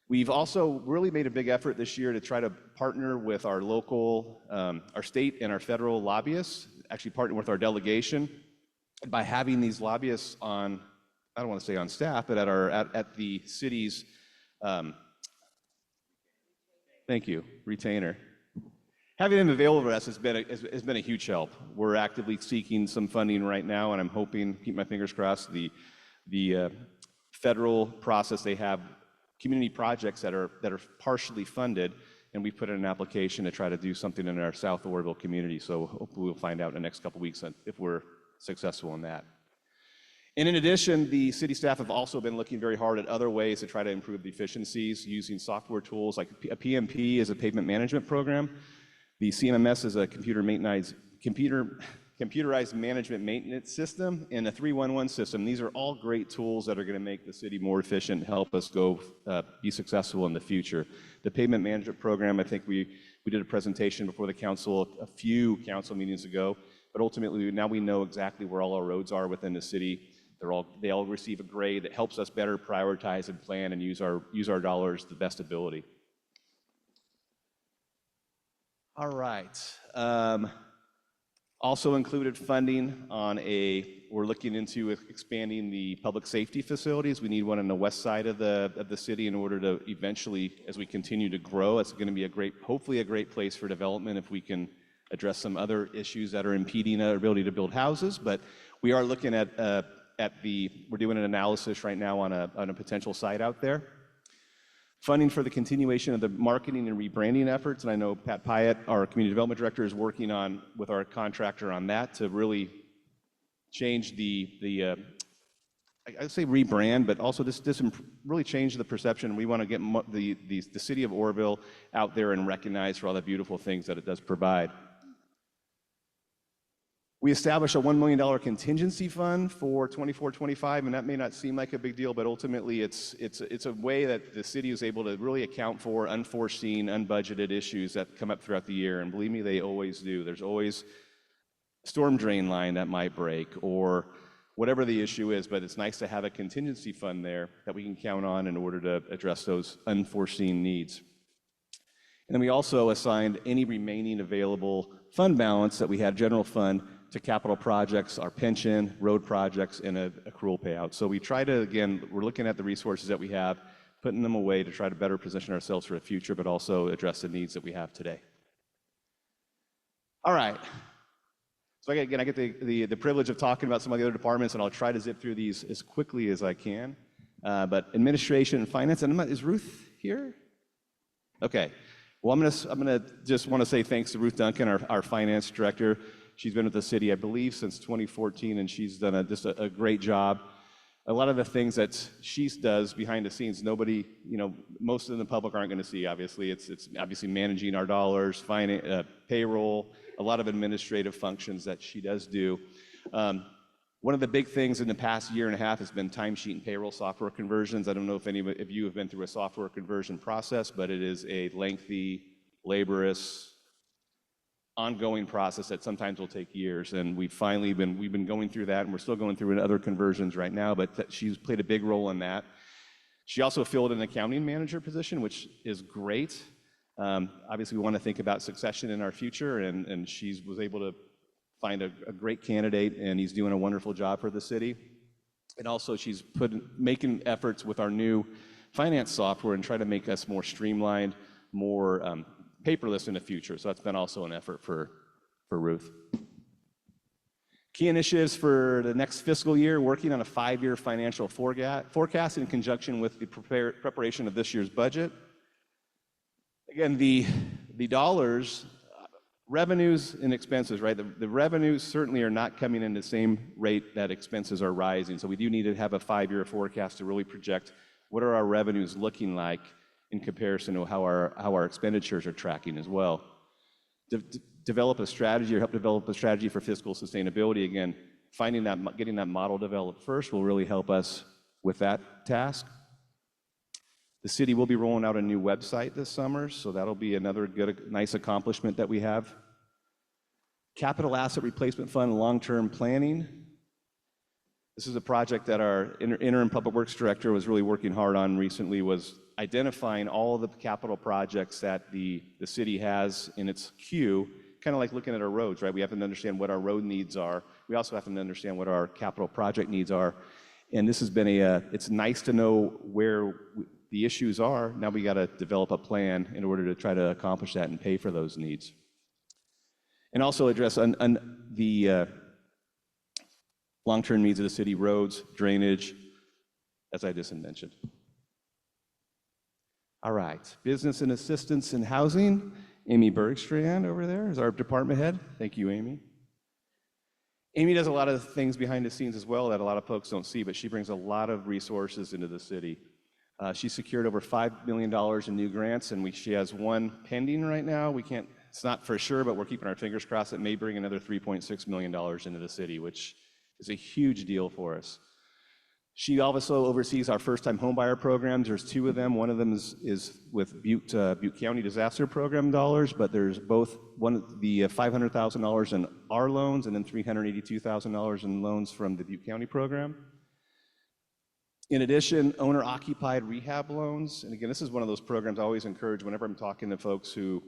We've also really made a big effort this year to try to partner with our local, our state and our federal lobbyists, actually partner with our delegation by having these lobbyists on, I don't want to say on staff, but at the city's, thank you, retainer. Having them available to us has been a huge help. We're actively seeking some funding right now, and I'm hoping, keep my fingers crossed, the federal process they have community projects that are partially funded, and we put in an application to try to do something in our South Oroville community. So hopefully we'll find out in the next couple weeks if we're successful in that. And in addition, the city staff have also been looking very hard at other ways to try to improve the efficiencies using software tools like a PMP is a pavement management program. The CMMS is a computerized management maintenance system, and a 311 system. These are all great tools that are going to make the city more efficient and help us go be successful in the future. The pavement management program, I think we did a presentation before the council a few council meetings ago, but ultimately now we know exactly where all our roads are within the city. They all receive a grade that helps us better prioritize and plan and use our dollars to the best ability. All right. Also included funding on we're looking into expanding the public safety facilities. We need one on the west side of the city in order to eventually, as we continue to grow, it's going to be hopefully a great place for development if we can address some other issues that are impeding our ability to build houses. But we are looking we're doing an analysis right now on a potential site out there. Funding for the continuation of the marketing and rebranding efforts, and I know Pat Pyatt, our community development director, is working with our contractor on that to really change I'd say rebrand, but also really change the perception. We want to get the city of Oroville out there and recognized for all the beautiful things that it does provide. We established a $1 million contingency fund for 24-25, and that may not seem like a big deal, but ultimately it's a way that the city is able to really account for unforeseen, unbudgeted issues that come up throughout the year, and believe me, they always do. There's always a storm drain line that might break or whatever the issue is, but it's nice to have a contingency fund there that we can count on in order to address those unforeseen needs. And then we also assigned any remaining available fund balance that we had, general fund, to capital projects, our pension, road projects, and accrual payout. So we try to, again, we're looking at the resources that we have, putting them away to try to better position ourselves for the future, but also address the needs that we have today. All right. So again, I get the privilege of talking about some of the other departments, and I'll try to zip through these as quickly as I can. But administration and finance, and is Ruth here? Okay. Well, I'm gonna just want to say thanks to Ruth Duncan, our finance director. She's been with the city, I believe, since 2014, and she's done just a great job. A lot of the things that she does behind the scenes, nobody, most of the public aren't going to see, obviously. It's obviously managing our dollars, payroll, a lot of administrative functions that she does do. One of the big things in the past year and a half has been timesheet and payroll software conversions. I don't know if any of you have been through a software conversion process, but it is a lengthy, laborious, ongoing process that sometimes will take years, and we've been going through that, and we're still going through other conversions right now, but she's played a big role in that. She also filled an accounting manager position, which is great. Obviously, we want to think about succession in our future, and she was able to find a great candidate, and he's doing a wonderful job for the city. And also, she's making efforts with our new finance software and try to make us more streamlined, more paperless in the future. So that's been also an effort for Ruth. Key initiatives for the next fiscal year, working on a 5-year financial forecast in conjunction with the preparation of this year's budget. Again, the dollars, revenues and expenses, right? The revenues certainly are not coming in the same rate that expenses are rising. So we do need to have a 5-year forecast to really project what are our revenues looking like in comparison to how our expenditures are tracking as well. Develop a strategy or help develop a strategy for fiscal sustainability. Again, getting that model developed first will really help us with that task. The city will be rolling out a new website this summer, so that'll be another nice accomplishment that we have. Capital Asset Replacement Fund long-term planning. This is a project that our interim public works director was really working hard on recently, was identifying all of the capital projects that the city has in its queue, kind of like looking at our roads, right? We have to understand what our road needs are. We also have to understand what our capital project needs are. And this has been it's nice to know where the issues are. Now we got to develop a plan in order to try to accomplish that and pay for those needs. And also address the long-term needs of the city, roads, drainage, as I just mentioned. All right, Business and Assistance in Housing, Amy Bergstrand over there is our department head. Thank you, Amy. Amy does a lot of things behind the scenes as well that a lot of folks don't see, but she brings a lot of resources into the city. She secured over $5 million in new grants, and she has one pending right now. It's not for sure, but we're keeping our fingers crossed. It may bring another $3.6 million into the city, which is a huge deal for us. She also oversees our first-time homebuyer programs. There's 2 of them. One of them is with Butte County Disaster Program dollars, but there's both the $500,000 in our loans and then $382,000 in loans from the Butte County program. In addition, owner-occupied rehab loans. And again, this is one of those programs I always encourage whenever I'm talking to folks who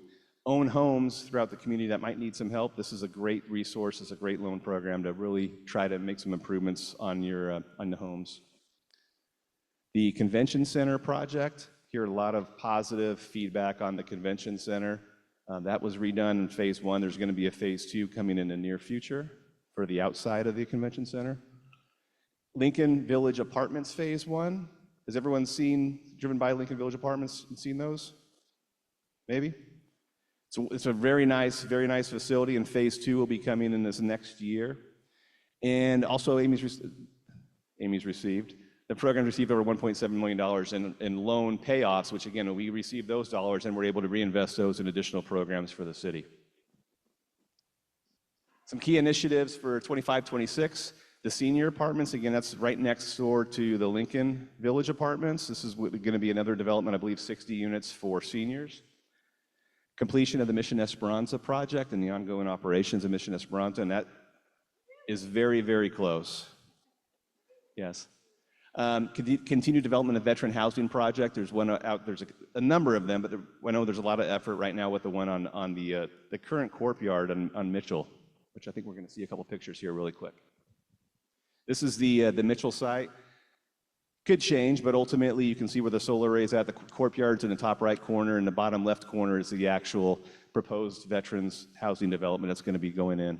own homes throughout the community that might need some help. This is a great resource. It's a great loan program to really try to make some improvements on the homes. The Convention Center project, hear a lot of positive feedback on the Convention Center. That was redone in phase 1. There's going to be a phase 2 coming in the near future for the outside of the Convention Center. Lincoln Village Apartments phase 1. Has everyone driven by Lincoln Village Apartments and seen those? Maybe? It's a very nice facility, and phase 2 will be coming in this next year. And also Amy's received, the program received over $1.7 million in loan payoffs, which again, we received those dollars and we're able to reinvest those in additional programs for the city. Some key initiatives for 25-26. The senior apartments, again, that's right next door to the Lincoln Village Apartments. This is going to be another development, I believe 60 units for seniors. Completion of the Mission Esperanza project and the ongoing operations of Mission Esperanza, and that is very, very close. Yes. Continued development of veteran housing project. There's one out. There's a number of them, but I know there's a lot of effort right now with the one on the current courtyard on Mitchell, which I think we're going to see a couple pictures here really quick. This is the Mitchell site. Could change, but ultimately you can see where the solar array is at. The courtyard's in the top right corner, and the bottom left corner is the actual proposed veterans housing development that's going to be going in.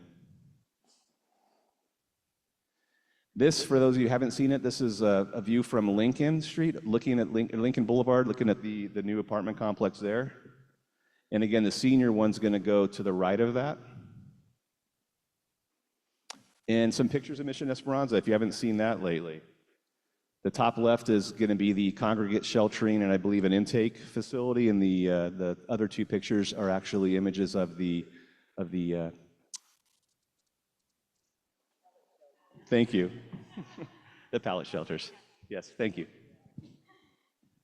This, for those of you who haven't seen it, this is a view from Lincoln Street, looking at Lincoln Boulevard, looking at the new apartment complex there. And again, the senior one's going to go to the right of that. And some pictures of Mission Esperanza, if you haven't seen that lately. The top left is going to be the congregate sheltering and I believe an intake facility, and the other 2 pictures are actually images of the thank you, the pallet shelters. Yes, thank you.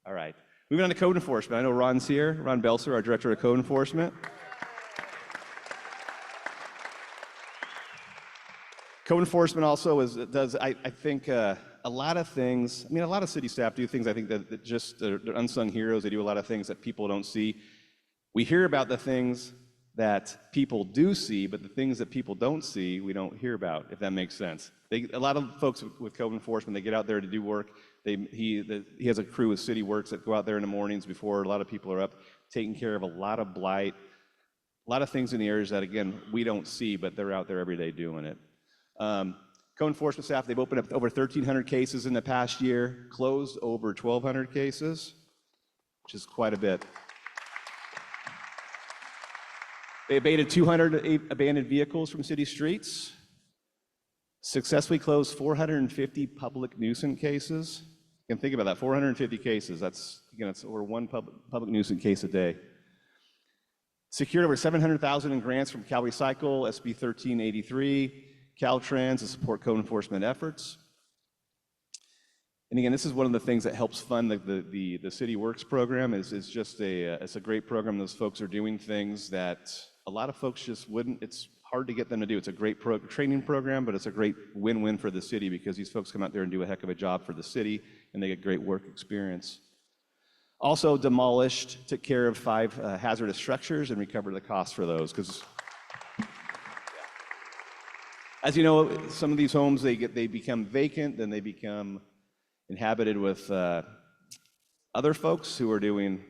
All right, moving on to code enforcement. I know Ron's here, Ron Belser, our Director of Code Enforcement. Code enforcement also does, I think, a lot of things. I mean, a lot of city staff do things, I think, that just, they're unsung heroes. They do a lot of things that people don't see. We hear about the things that people do see, but the things that people don't see, we don't hear about, if that makes sense. A lot of folks with code enforcement, they get out there to do work. He has a crew of City Works that go out there in the mornings before a lot of people are up, taking care of a lot of blight, a lot of things in the areas that, again, we don't see, but they're out there every day doing it. Code enforcement staff, they've opened up over 1,300 cases in the past year, closed over 1,200 cases, which is quite a bit. They abated 200 abandoned vehicles from city streets, successfully closed 450 public nuisance cases. You can think about that, 450 cases. That's over 1 public nuisance case a day. Secured over $700,000 in grants from Cal Recycle, SB 1383, Caltrans to support code enforcement efforts. And again, this is one of the things that helps fund the City Works program. It's a great program. Those folks are doing things that a lot of folks just wouldn't. It's hard to get them to do. It's a great training program, but it's a great win-win for the city because these folks come out there and do a heck of a job for the city, and they get great work experience. Also demolished, took care of 5 hazardous structures and recovered the cost for those because. As you know, some of these homes, they become vacant, then they become inhabited with other folks who are doing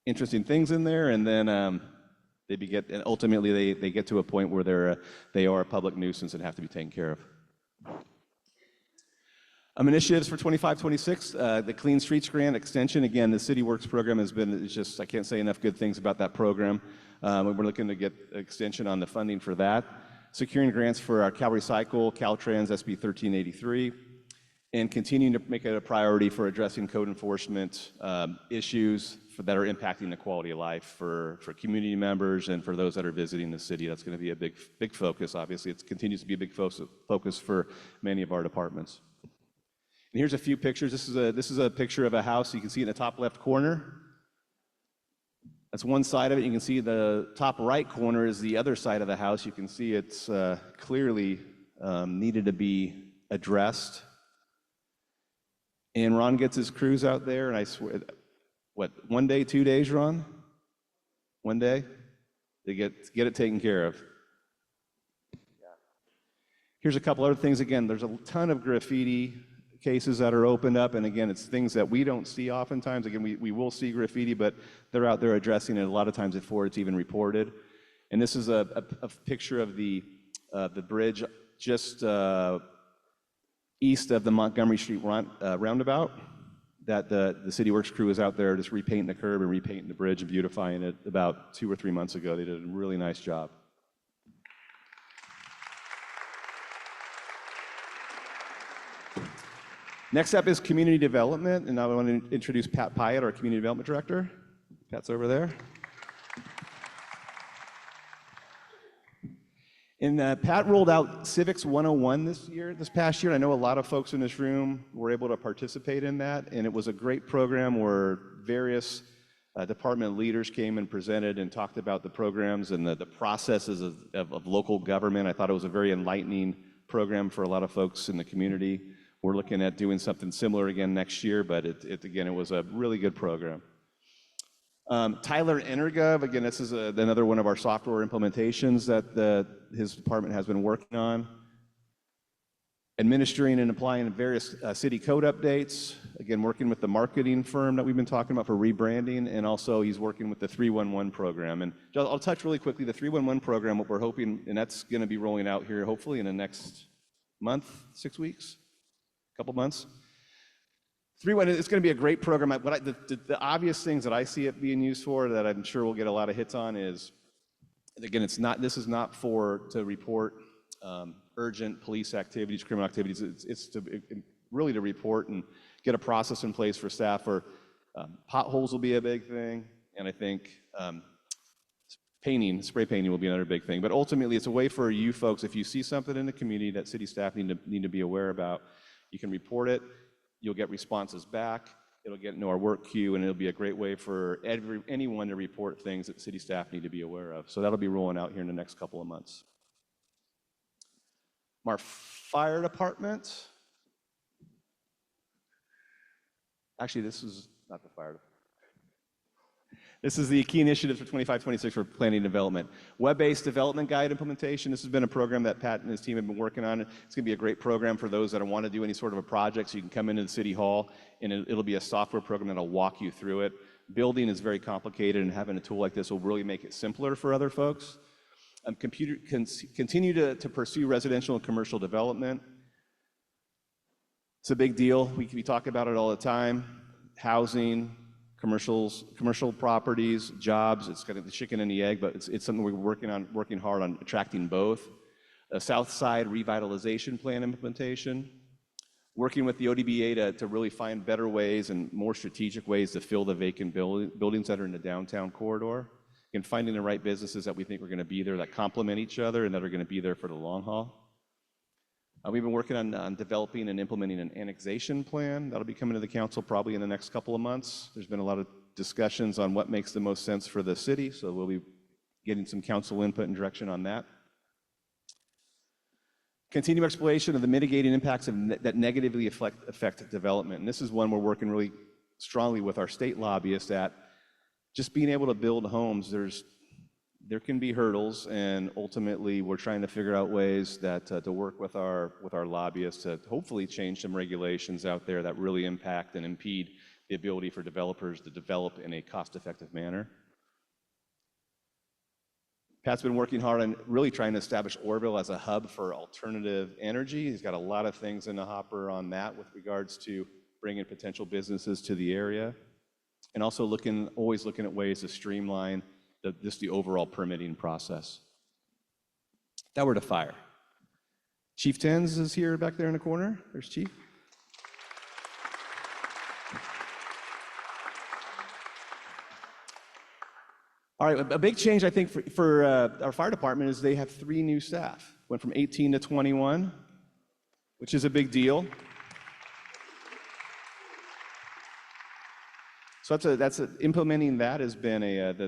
interesting things in there, and then ultimately they get to a point where they are a public nuisance and have to be taken care of. Initiatives for 25-26, the Clean Streets Grant extension. Again, the City Works program has been, it's just, I can't say enough good things about that program. We're looking to get extension on the funding for that. Securing grants for our Cal Recycle, Caltrans, SB 1383, and continuing to make it a priority for addressing code enforcement issues that are impacting the quality of life for community members and for those that are visiting the city. That's going to be a big focus. Obviously, it continues to be a big focus for many of our departments. And here's a few pictures. This is a picture of a house. You can see in the top left corner. That's one side of it. You can see the top right corner is the other side of the house. You can see it's clearly needed to be addressed. And Ron gets his crews out there, and I swear, what, 1 day, 2 days, Ron? 1 day? They get it taken care of. Here's a couple other things. Again, there's a ton of graffiti cases that are opened up, and again, it's things that we don't see oftentimes. Again, we will see graffiti, but they're out there addressing it a lot of times before it's even reported. And this is a picture of the bridge just east of the Montgomery Street roundabout, that the City Works crew is out there just repainting the curb and repainting the bridge and beautifying it about 2 or 3 months ago. They did a really nice job. Next up is community development, and I want to introduce Pat Pyatt, our community development director. Pat's over there. And Pat rolled out Civics 101 this past year. I know a lot of folks in this room were able to participate in that, and it was a great program where various department leaders came and presented and talked about the programs and the processes of local government. I thought it was a very enlightening program for a lot of folks in the community. We're looking at doing something similar again next year, but it was a really good program. Tyler Energov, again, this is another one of our software implementations that his department has been working on. Administering and applying various city code updates. Again, working with the marketing firm that we've been talking about for rebranding, and also he's working with the 311 program. And I'll touch really quickly, the 311 program, what we're hoping, and that's going to be rolling out here hopefully in the next month, 6 weeks. Couple months. 311, it's going to be a great program. The obvious things that I see it being used for that I'm sure we'll get a lot of hits on is, again, this is not to report urgent police activities, criminal activities. It's really to report and get a process in place for staff. Or potholes will be a big thing, and I think spray painting will be another big thing. But ultimately, it's a way for you folks, if you see something in the community that city staff need to be aware about, you can report it, you'll get responses back, it'll get into our work queue, and it'll be a great way for anyone to report things that city staff need to be aware of. So that'll be rolling out here in the next couple of months. Our fire department. Actually, this is not the fire department. This is the key initiative for 25-26 for planning and development. Web-based development guide implementation. This has been a program that Pat and his team have been working on. It's going to be a great program for those that want to do any sort of a project. So you can come into the city hall, and it'll be a software program that'll walk you through it. Building is very complicated, and having a tool like this will really make it simpler for other folks. Continue to pursue residential and commercial development. It's a big deal. We talk about it all the time. Housing, commercial properties, jobs. It's kind of the chicken and the egg, but it's something we're working hard on attracting both. A South Side revitalization plan implementation. Working with the ODBA to really find better ways and more strategic ways to fill the vacant buildings that are in the downtown corridor. And finding the right businesses that we think are going to be there that complement each other and that are going to be there for the long haul. We've been working on developing and implementing an annexation plan. That'll be coming to the council probably in the next couple of months. There's been a lot of discussions on what makes the most sense for the city, so we'll be getting some council input and direction on that. Continue exploration of the mitigating impacts that negatively affect development. And this is one we're working really strongly with our state lobbyists at. Just being able to build homes, there can be hurdles, and ultimately we're trying to figure out ways to work with our lobbyists to hopefully change some regulations out there that really impact and impede the ability for developers to develop in a cost-effective manner. Pat's been working hard on really trying to establish Oroville as a hub for alternative energy. He's got a lot of things in the hopper on that with regards to bringing potential businesses to the area, and also always looking at ways to streamline just the overall permitting process. Now we're to fire. Chief Tens is here back there in the corner. There's Chief. All right, a big change I think for our fire department is they have 3 new staff. Went from 18 to 21, which is a big deal. So implementing that has been it's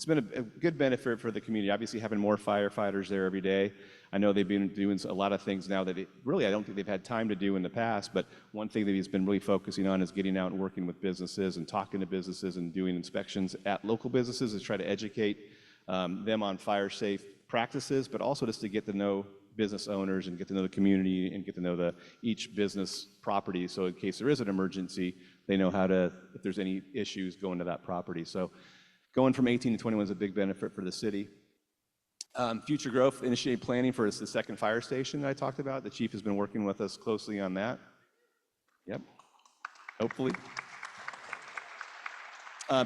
been a good benefit for the community. Obviously, having more firefighters there every day. I know they've been doing a lot of things now that I don't think they've had time to do in the past, but one thing that he's been really focusing on is getting out and working with businesses and talking to businesses and doing inspections at local businesses to try to educate them on fire safe practices, but also just to get to know business owners and get to know the community and get to know each business property. So in case there is an emergency, they know how to, if there's any issues, go into that property. So going from 18 to 21 is a big benefit for the city. Future growth, initiate planning for the second fire station that I talked about. The chief has been working with us closely on that. Yep, hopefully.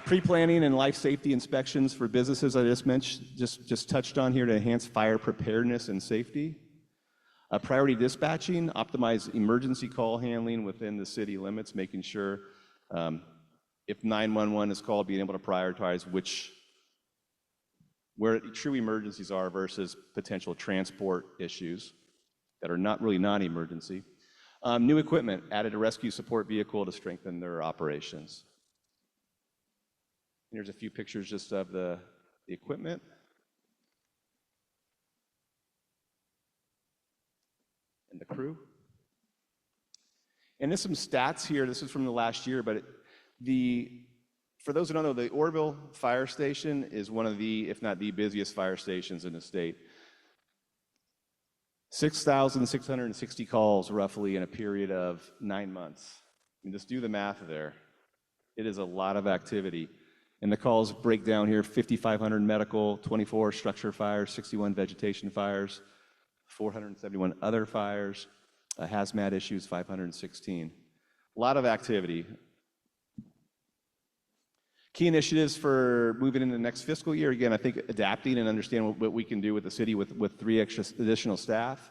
Pre-planning and life safety inspections for businesses I just mentioned, just touched on here to enhance fire preparedness and safety. Priority dispatching, optimize emergency call handling within the city limits, making sure if 911 is called, being able to prioritize where true emergencies are versus potential transport issues that are not really non-emergency. New equipment, added a rescue support vehicle to strengthen their operations. Here's a few pictures just of the equipment. And the crew. And there's some stats here. This is from the last year, but for those who don't know, the Oroville Fire Station is one of the, if not the busiest fire stations in the state. 6,660 calls roughly in a period of 9 months. I mean, just do the math there. It is a lot of activity. And the calls break down here: 5,500 medical, 24 structure fires, 61 vegetation fires, 471 other fires, hazmat issues, 516. A lot of activity. Key initiatives for moving into the next fiscal year. Again, I think adapting and understanding what we can do with the city with 3 additional staff.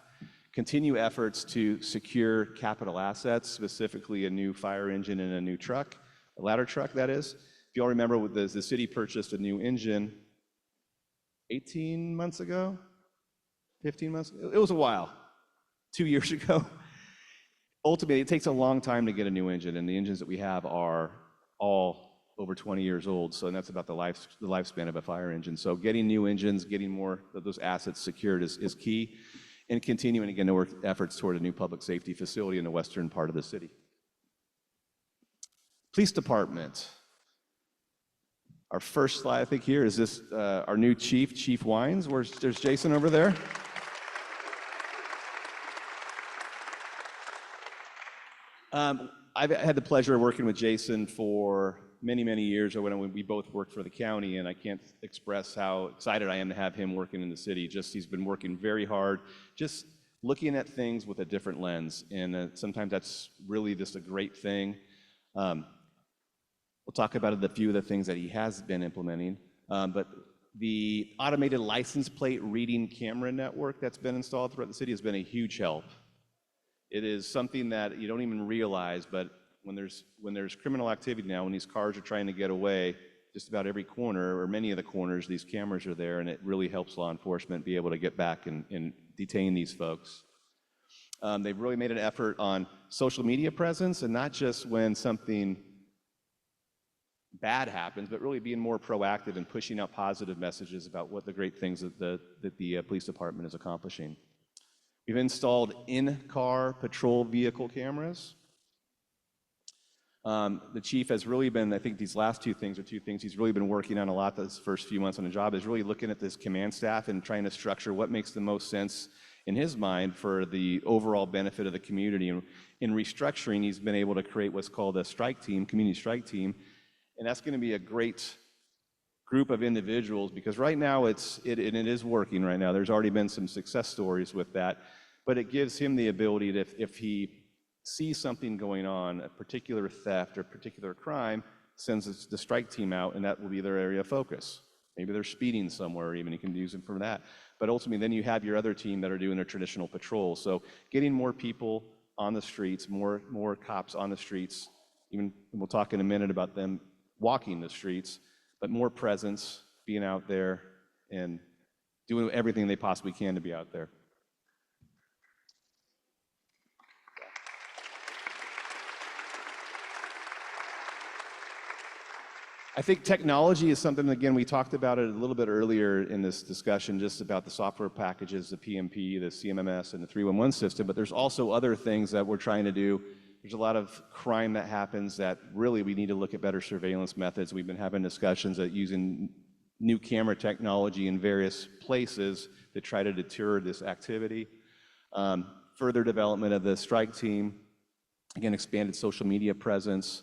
Continue efforts to secure capital assets, specifically a new fire engine and a new truck, a ladder truck, that is. If you all remember, the city purchased a new engine 18 months ago, 15 months ago. It was a while, 2 years ago. Ultimately, it takes a long time to get a new engine, and the engines that we have are all over 20 years old, so that's about the lifespan of a fire engine. So getting new engines, getting more of those assets secured is key, and continuing again to work efforts toward a new public safety facility in the western part of the city. Police department. Our first slide, I think, here is this our new chief, Chief Wines. There's Jason over there. I've had the pleasure of working with Jason for many, many years when we both worked for the county, and I can't express how excited I am to have him working in the city. He's been working very hard, just looking at things with a different lens, and sometimes that's really just a great thing. We'll talk about a few of the things that he has been implementing, but the automated license plate reading camera network that's been installed throughout the city has been a huge help. It is something that you don't even realize, but when there's criminal activity now, when these cars are trying to get away, just about every corner, or many of the corners, these cameras are there, and it really helps law enforcement be able to get back and detain these folks. They've really made an effort on social media presence, and not just when something bad happens, but really being more proactive and pushing out positive messages about what the great things that the police department is accomplishing. We've installed in-car patrol vehicle cameras. The chief has really been, I think these last 2 things are 2 things he's really been working on a lot this first few months on the job, is really looking at this command staff and trying to structure what makes the most sense in his mind for the overall benefit of the community. And in restructuring, he's been able to create what's called a strike team, community strike team, and that's going to be a great group of individuals, because right now it is working right now. There's already been some success stories with that, but it gives him the ability to, if he sees something going on, a particular theft or particular crime, sends the strike team out, and that will be their area of focus. Maybe they're speeding somewhere, even you can use them for that. But ultimately, then you have your other team that are doing their traditional patrol. So getting more people on the streets, more cops on the streets, even we'll talk in a minute about them walking the streets, but more presence, being out there and doing everything they possibly can to be out there. I think technology is something, again, we talked about it a little bit earlier in this discussion, just about the software packages, the PMP, the CMMS, and the 311 system, but there's also other things that we're trying to do. There's a lot of crime that happens that really we need to look at better surveillance methods. We've been having discussions at using new camera technology in various places to try to deter this activity. Further development of the strike team, again, expanded social media presence.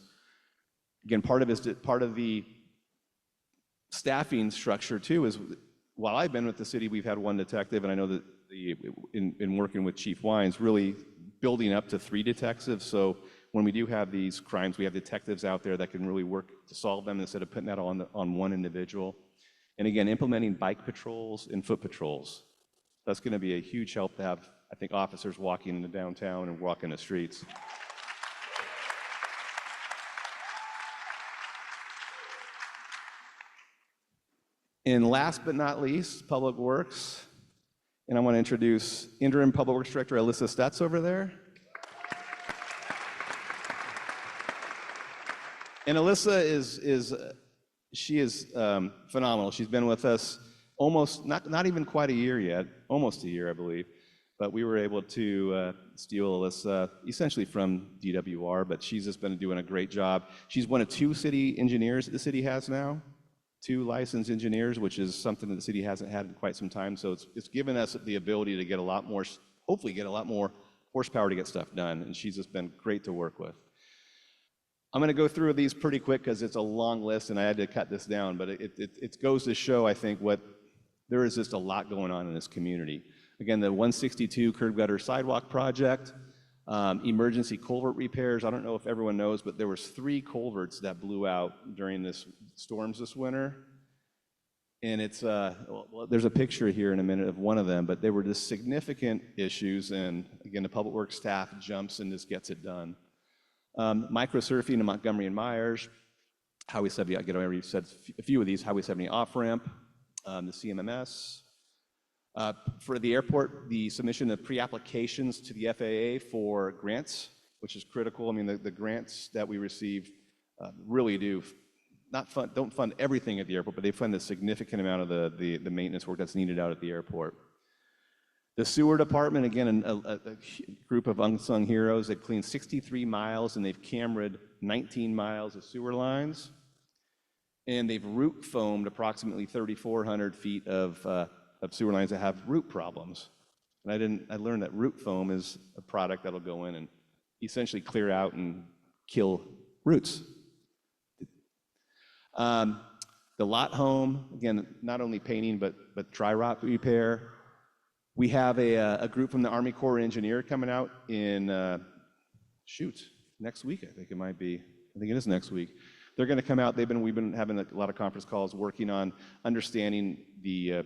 Again, part of the staffing structure too is, while I've been with the city, we've had one detective, and I know that in working with Chief Wines, really building up to 3 detectives. So when we do have these crimes, we have detectives out there that can really work to solve them instead of putting that on one individual. And again, implementing bike patrols and foot patrols. That's going to be a huge help to have, I think, officers walking in the downtown and walking the streets. And last but not least, Public Works. And I want to introduce Interim Public Works Director Alyssa Stutz over there. And Alyssa is phenomenal. She's been with us almost, not even quite a year yet, almost a year, I believe. But we were able to steal Alyssa essentially from DWR, but she's just been doing a great job. She's one of 2 city engineers that the city has now. 2 licensed engineers, which is something that the city hasn't had in quite some time. So it's given us the ability to get a lot more, hopefully get a lot more horsepower to get stuff done. And she's just been great to work with. I'm going to go through these pretty quick because it's a long list and I had to cut this down. But it goes to show, I think, there is just a lot going on in this community. Again, the 162 curb gutter sidewalk project, emergency culvert repairs. I don't know if everyone knows, but there was 3 culverts that blew out during this storms this winter. And it's, well, there's a picture here in a minute of one of them, but they were just significant issues. And again, the Public Works staff jumps and just gets it done. Microsurfing in Montgomery and Myers, Highway 70, I already said a few of these, Highway 70 off-ramp, the CMMS. For the airport, the submission of pre-applications to the FAA for grants, which is critical. I mean, the grants that we receive really don't fund everything at the airport, but they fund a significant amount of the maintenance work that's needed out at the airport. The sewer department, again, a group of unsung heroes. They've cleaned 63 miles and they've cameraed 19 miles of sewer lines. And they've root foamed approximately 3,400 feet of sewer lines that have root problems. And I learned that root foam is a product that'll go in and essentially clear out and kill roots. The lot home, again, not only painting, but dry rot repair. We have a group from the Army Corps of Engineers coming out in, next week, I think it might be. I think it is next week. They're going to come out. We've been having a lot of conference calls working on understanding the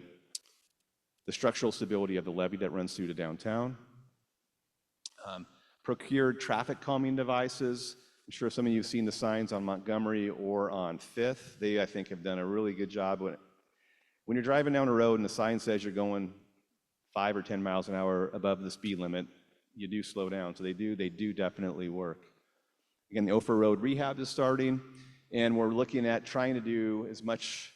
structural stability of the levee that runs through to downtown. Procured traffic calming devices. I'm sure some of you have seen the signs on Montgomery or on 5th. They, I think, have done a really good job. When you're driving down a road and the sign says you're going 5 or 10 miles an hour above the speed limit, you do slow down. So they do definitely work. Again, the Ophir Road rehab is starting, and we're looking at trying to do as much.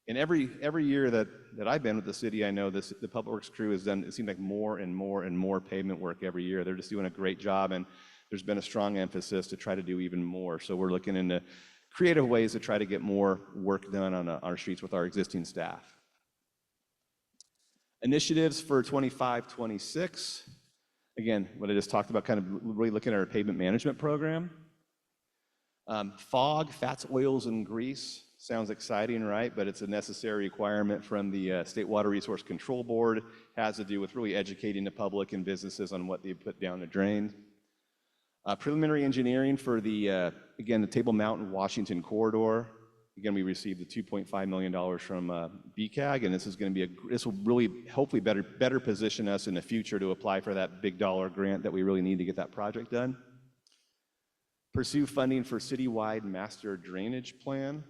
And every year that I've been with the city, I know the Public Works crew has done, it seems like more and more and more pavement work every year. They're just doing a great job, and there's been a strong emphasis to try to do even more. So we're looking into creative ways to try to get more work done on our streets with our existing staff. Initiatives for 25-26. Again, what I just talked about, kind of really looking at our pavement management program. Fog, fats, oils, and grease. Sounds exciting, right? But it's a necessary requirement from the State Water Resource Control Board. Has to do with really educating the public and businesses on what they put down the drain. Preliminary engineering for the, again, the Table Mountain Washington corridor. Again, we received the $2.5 million from BCAG, and this is going to be this will really hopefully better position us in the future to apply for that big dollar grant that we really need to get that project done. Pursue funding for citywide master drainage plan.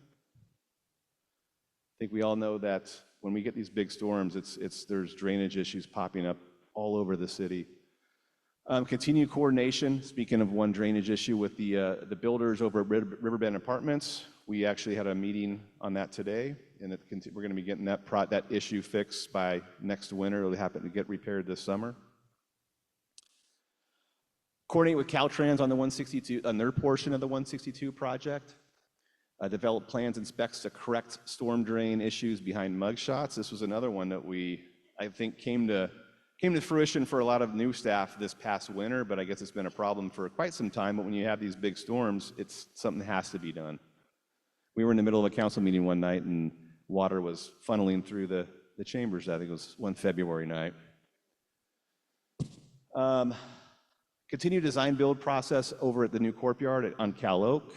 I think we all know that when we get these big storms, there's drainage issues popping up all over the city. Continue coordination, speaking of one drainage issue with the builders over at Riverbend Apartments. We actually had a meeting on that today, and we're going to be getting that issue fixed by next winter. It'll happen to get repaired this summer. Coordinate with Caltrans on the 162, on their portion of the 162 project. Develop plans and specs to correct storm drain issues behind mugshots. This was another one that I think came to fruition for a lot of new staff this past winter, but I guess it's been a problem for quite some time. But when you have these big storms, it's something that has to be done. We were in the middle of a council meeting one night, and water was funneling through the chambers. I think it was one February night. Continue design build process over at the new courtyard on Cal Oak.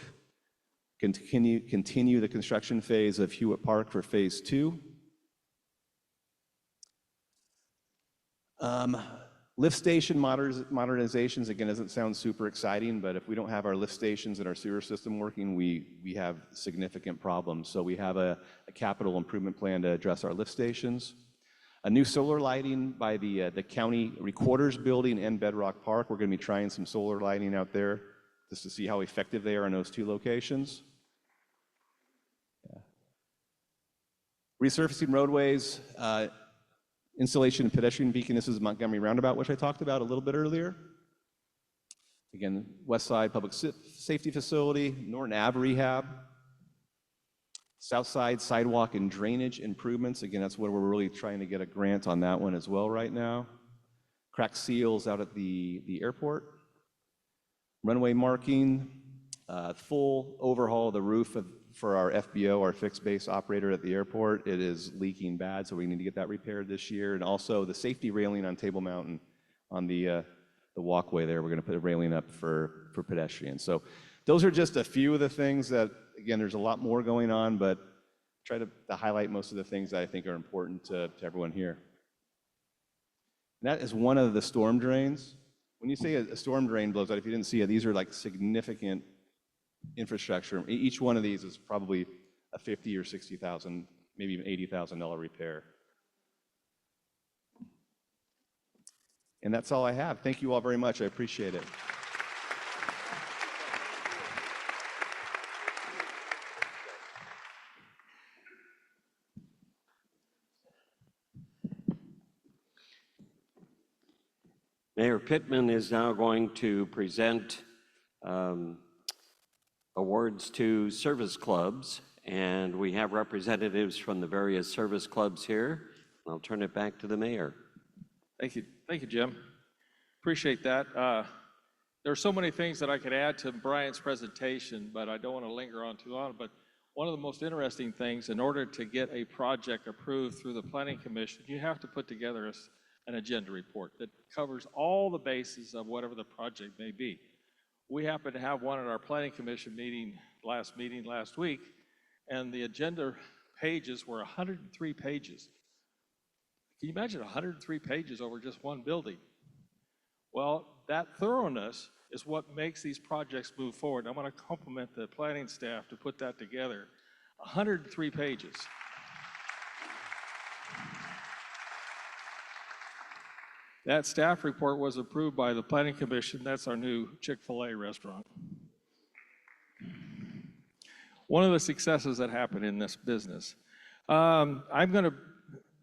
Continue the construction phase of Hewitt Park for phase 2. Lift station modernizations, again, doesn't sound super exciting, but if we don't have our lift stations and our sewer system working, we have significant problems. So we have a capital improvement plan to address our lift stations. A new solar lighting by the county recorders building and Bedrock Park. We're going to be trying some solar lighting out there just to see how effective they are in those 2 locations. Resurfacing roadways, installation of pedestrian beacon. This is Montgomery Roundabout, which I talked about a little bit earlier. Again, West Side Public Safety Facility, Norton Ave rehab, South Side sidewalk and drainage improvements. Again, that's where we're really trying to get a grant on that one as well right now. Crack seals out at the airport. Runway marking, full overhaul of the roof for our FBO, our fixed base operator at the airport. It is leaking bad, so we need to get that repaired this year. And also the safety railing on Table Mountain on the walkway there. We're going to put a railing up for pedestrians. So those are just a few of the things that, again, there's a lot more going on, but try to highlight most of the things that I think are important to everyone here. And that is one of the storm drains. When you say a storm drain blows out, if you didn't see it, these are like significant infrastructure. Each one of these is probably a $50,000 or $60,000, maybe even $80,000 repair. And that's all I have. Thank you all very much. I appreciate it. Mayor Pittman is now going to present awards to service clubs, and we have representatives from the various service clubs here. I'll turn it back to the mayor. Thank you, Jim. Appreciate that. There are so many things that I could add to Brian's presentation, but I don't want to linger on too long. But one of the most interesting things, in order to get a project approved through the Planning Commission, you have to put together an agenda report that covers all the bases of whatever the project may be. We happened to have one at our Planning Commission meeting last week, and the agenda pages were 103 pages. Can you imagine 103 pages over just one building? Well, that thoroughness is what makes these projects move forward. I want to compliment the planning staff to put that together. 103 pages. That staff report was approved by the Planning Commission. That's our new Chick-fil-A restaurant. One of the successes that happened in this business. I'm going to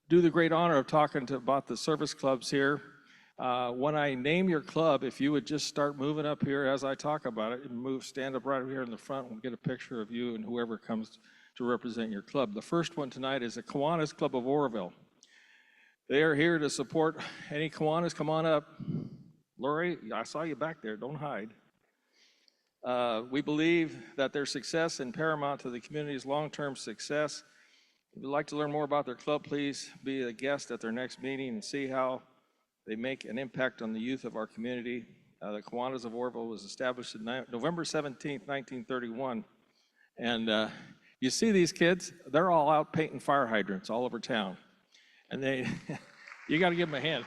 do the great honor of talking about the service clubs here. When I name your club, if you would just start moving up here as I talk about it, and stand up right here in the front, we'll get a picture of you and whoever comes to represent your club. The first one tonight is the Kiwanis Club of Oroville. They are here to support any Kiwanis. Come on up. Lori, I saw you back there. Don't hide. We believe that their success is paramount to the community's long-term success. If you'd like to learn more about their club, please be a guest at their next meeting and see how they make an impact on the youth of our community. The Kiwanis of Oroville was established on November 17th, 1931. And you see these kids, they're all out painting fire hydrants all over town. And they, you got to give them a hand.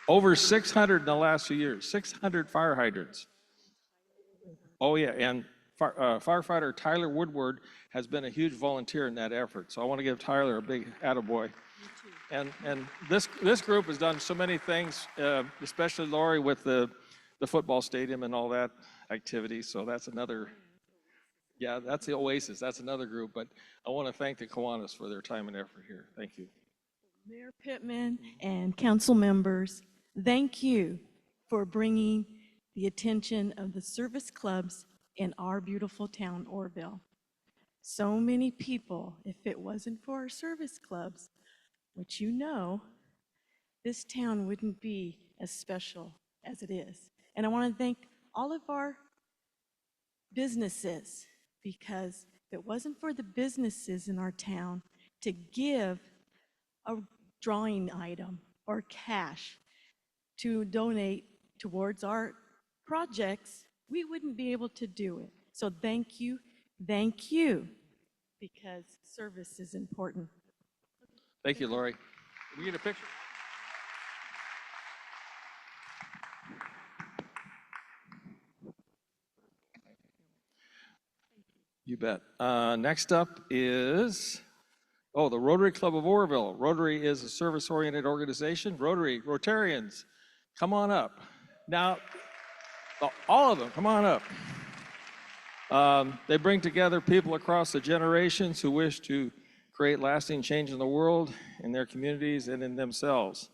Over 600 in the last few years, 600 fire hydrants. Oh yeah, and firefighter Tyler Woodward has been a huge volunteer in that effort. So I want to give Tyler a big attaboy. And this group has done so many things, especially Lori with the football stadium and all that activity. So that's another, yeah, that's the Oasis. That's another group. But I want to thank the Kiwanis for their time and effort here. Thank you. Mayor Pittman and council members, thank you for bringing the attention of the service clubs in our beautiful town, Oroville. So many people, if it wasn't for our service clubs, which you know, this town wouldn't be as special as it is. And I want to thank all of our businesses, because if it wasn't for the businesses in our town to give a drawing item or cash to donate towards our projects, we wouldn't be able to do it. So thank you, because service is important. Thank you, Lori. Can we get a picture? You bet. Next up is, the Rotary Club of Oroville. Rotary is a service-oriented organization. Rotarians, come on up. Now, all of them, come on up. They bring together people across the generations who wish to create lasting change in the world, in their communities, and in themselves.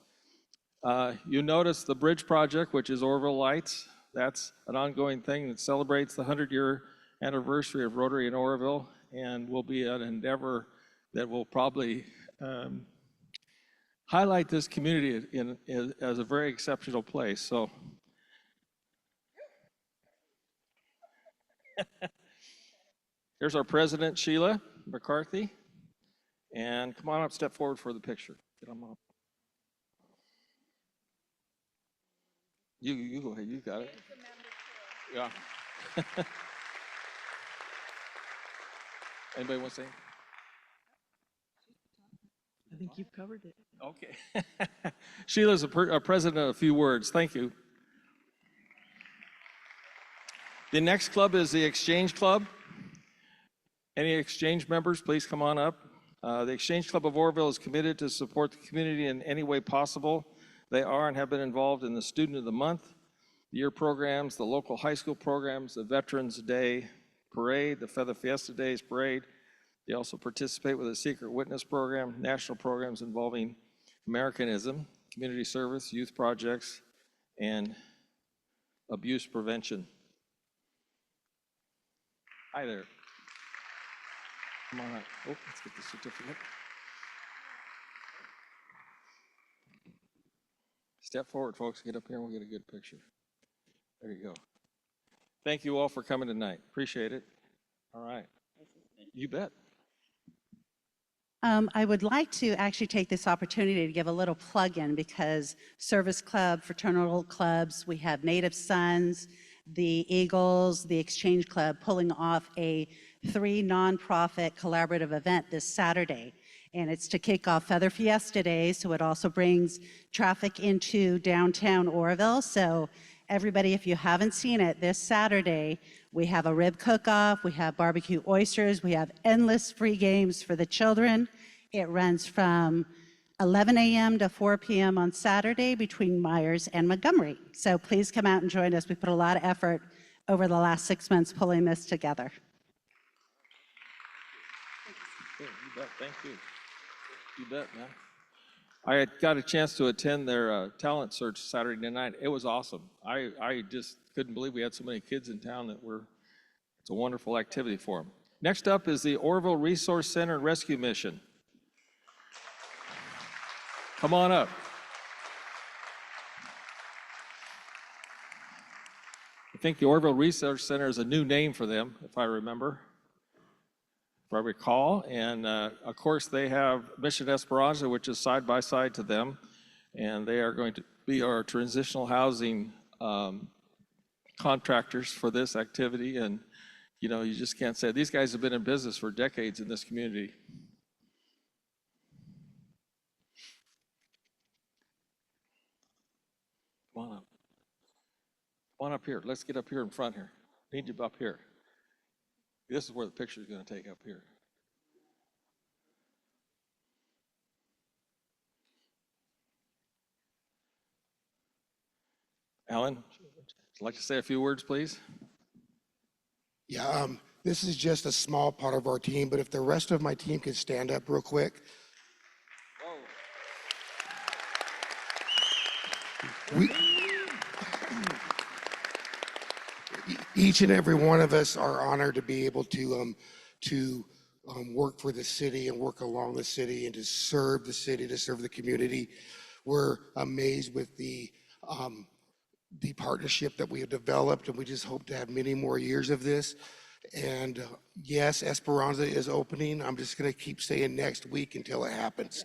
You notice the Bridge Project, which is Oroville Lights. That's an ongoing thing that celebrates the 100-year anniversary of Rotary in Oroville, and will be an endeavor that will probably highlight this community as a very exceptional place. So, here's our president, Sheila McCarthy. And come on up, step forward for the picture. Get them up. You go ahead, you got it. Yeah. Anybody want to say? I think you've covered it. Okay. Sheila's a president, a few words. Thank you. The next club is the Exchange Club. Any Exchange members, please come on up. The Exchange Club of Oroville is committed to support the community in any way possible. They are and have been involved in the Student of the Month, the year programs, the local high school programs, the Veterans Day Parade, the Feather Fiesta Days Parade. They also participate with the Secret Witness Program, national programs involving Americanism, community service, youth projects, and abuse prevention. Hi there. Come on up. Oh, let's get the certificate. Step forward, folks. Get up here and we'll get a good picture. There you go. Thank you all for coming tonight. Appreciate it. All right. You bet. I would like to actually take this opportunity to give a little plug-in, because Service Club, fraternal clubs, we have Native Sons, the Eagles, the Exchange Club pulling off a 3 nonprofit collaborative event this Saturday. And it's to kick off Feather Fiesta Day, so it also brings traffic into downtown Oroville. So everybody, if you haven't seen it, this Saturday, we have a rib cook-off, we have barbecue oysters, we have endless free games for the children. It runs from 11 a.m. to 4 p.m. on Saturday between Myers and Montgomery. So please come out and join us. We put a lot of effort over the last 6 months pulling this together. You bet. Thank you. You bet, man. I had got a chance to attend their talent search Saturday night. It was awesome. I just couldn't believe we had so many kids in town that it's a wonderful activity for them. Next up is the Oroville Resource Center and Rescue Mission. Come on up. If think the Orville Research Center is a new name for them, if I remember, if I recall. And of course, they have Mission Esperanza, which is side by side to them. And they are going to be our transitional housing contractors for this activity. And, you know, you just can't say, these guys have been in business for decades in this community. Come on up. Come on up here. Let's get up here in front here. Need you up here. This is where the picture is going to take up here. Alan, would you like to say a few words, please? Yeah, this is just a small part of our team, but if the rest of my team could stand up real quick. Each and every one of us are honored to be able to work for the city and work along the city and to serve the city, to serve the community. We're amazed with the partnership that we have developed, and we just hope to have many more years of this. And yes, Esperanza is opening. I'm just going to keep saying next week until it happens.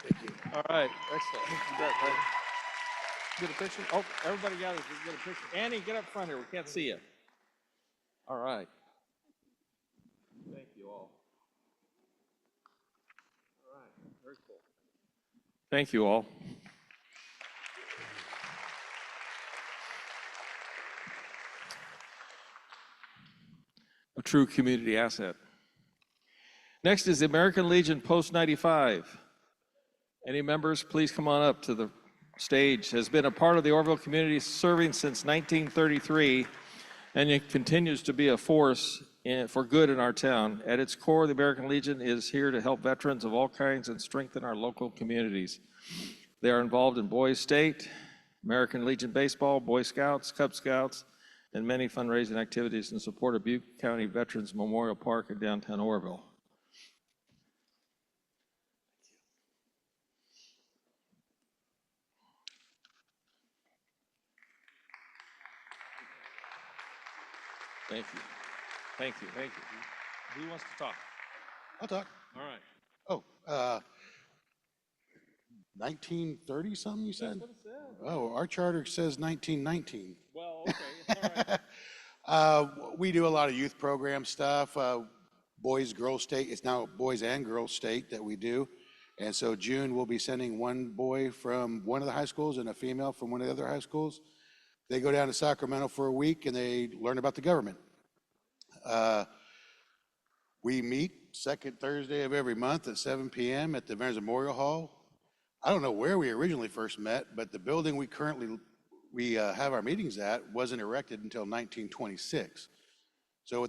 Thank you. All right, excellent. You bet, buddy. Get a picture? Oh, everybody gathers, get a picture. Annie, get up front here. We can't see you. All right. Thank you all. All right, very cool. Thank you all. A true community asset. Next is the American Legion Post 95. Any members, please come on up to the stage. Has been a part of the Orville community serving since 1933, and it continues to be a force for good in our town. At its core, the American Legion is here to help veterans of all kinds and strengthen our local communities. They are involved in Boys State, American Legion Baseball, Boy Scouts, Cub Scouts, and many fundraising activities in support of Butte County Veterans Memorial Park in downtown Orville. Thank you. Thank you. Thank you. Who wants to talk? I'll talk. All right. Oh, 1930 something you said? That's what it said. Oh, our charter says 1919. Well, okay. All right. We do a lot of youth program stuff. Boys, Girls State. It's now Boys and Girls State that we do. And so June, we'll be sending one boy from one of the high schools and a female from one of the other high schools. They go down to Sacramento for a week and they learn about the government. We meet second Thursday of every month at 7 p.m. at the Veterans Memorial Hall. I don't know where we originally first met, but the building we currently have our meetings at wasn't erected until 1926. So with the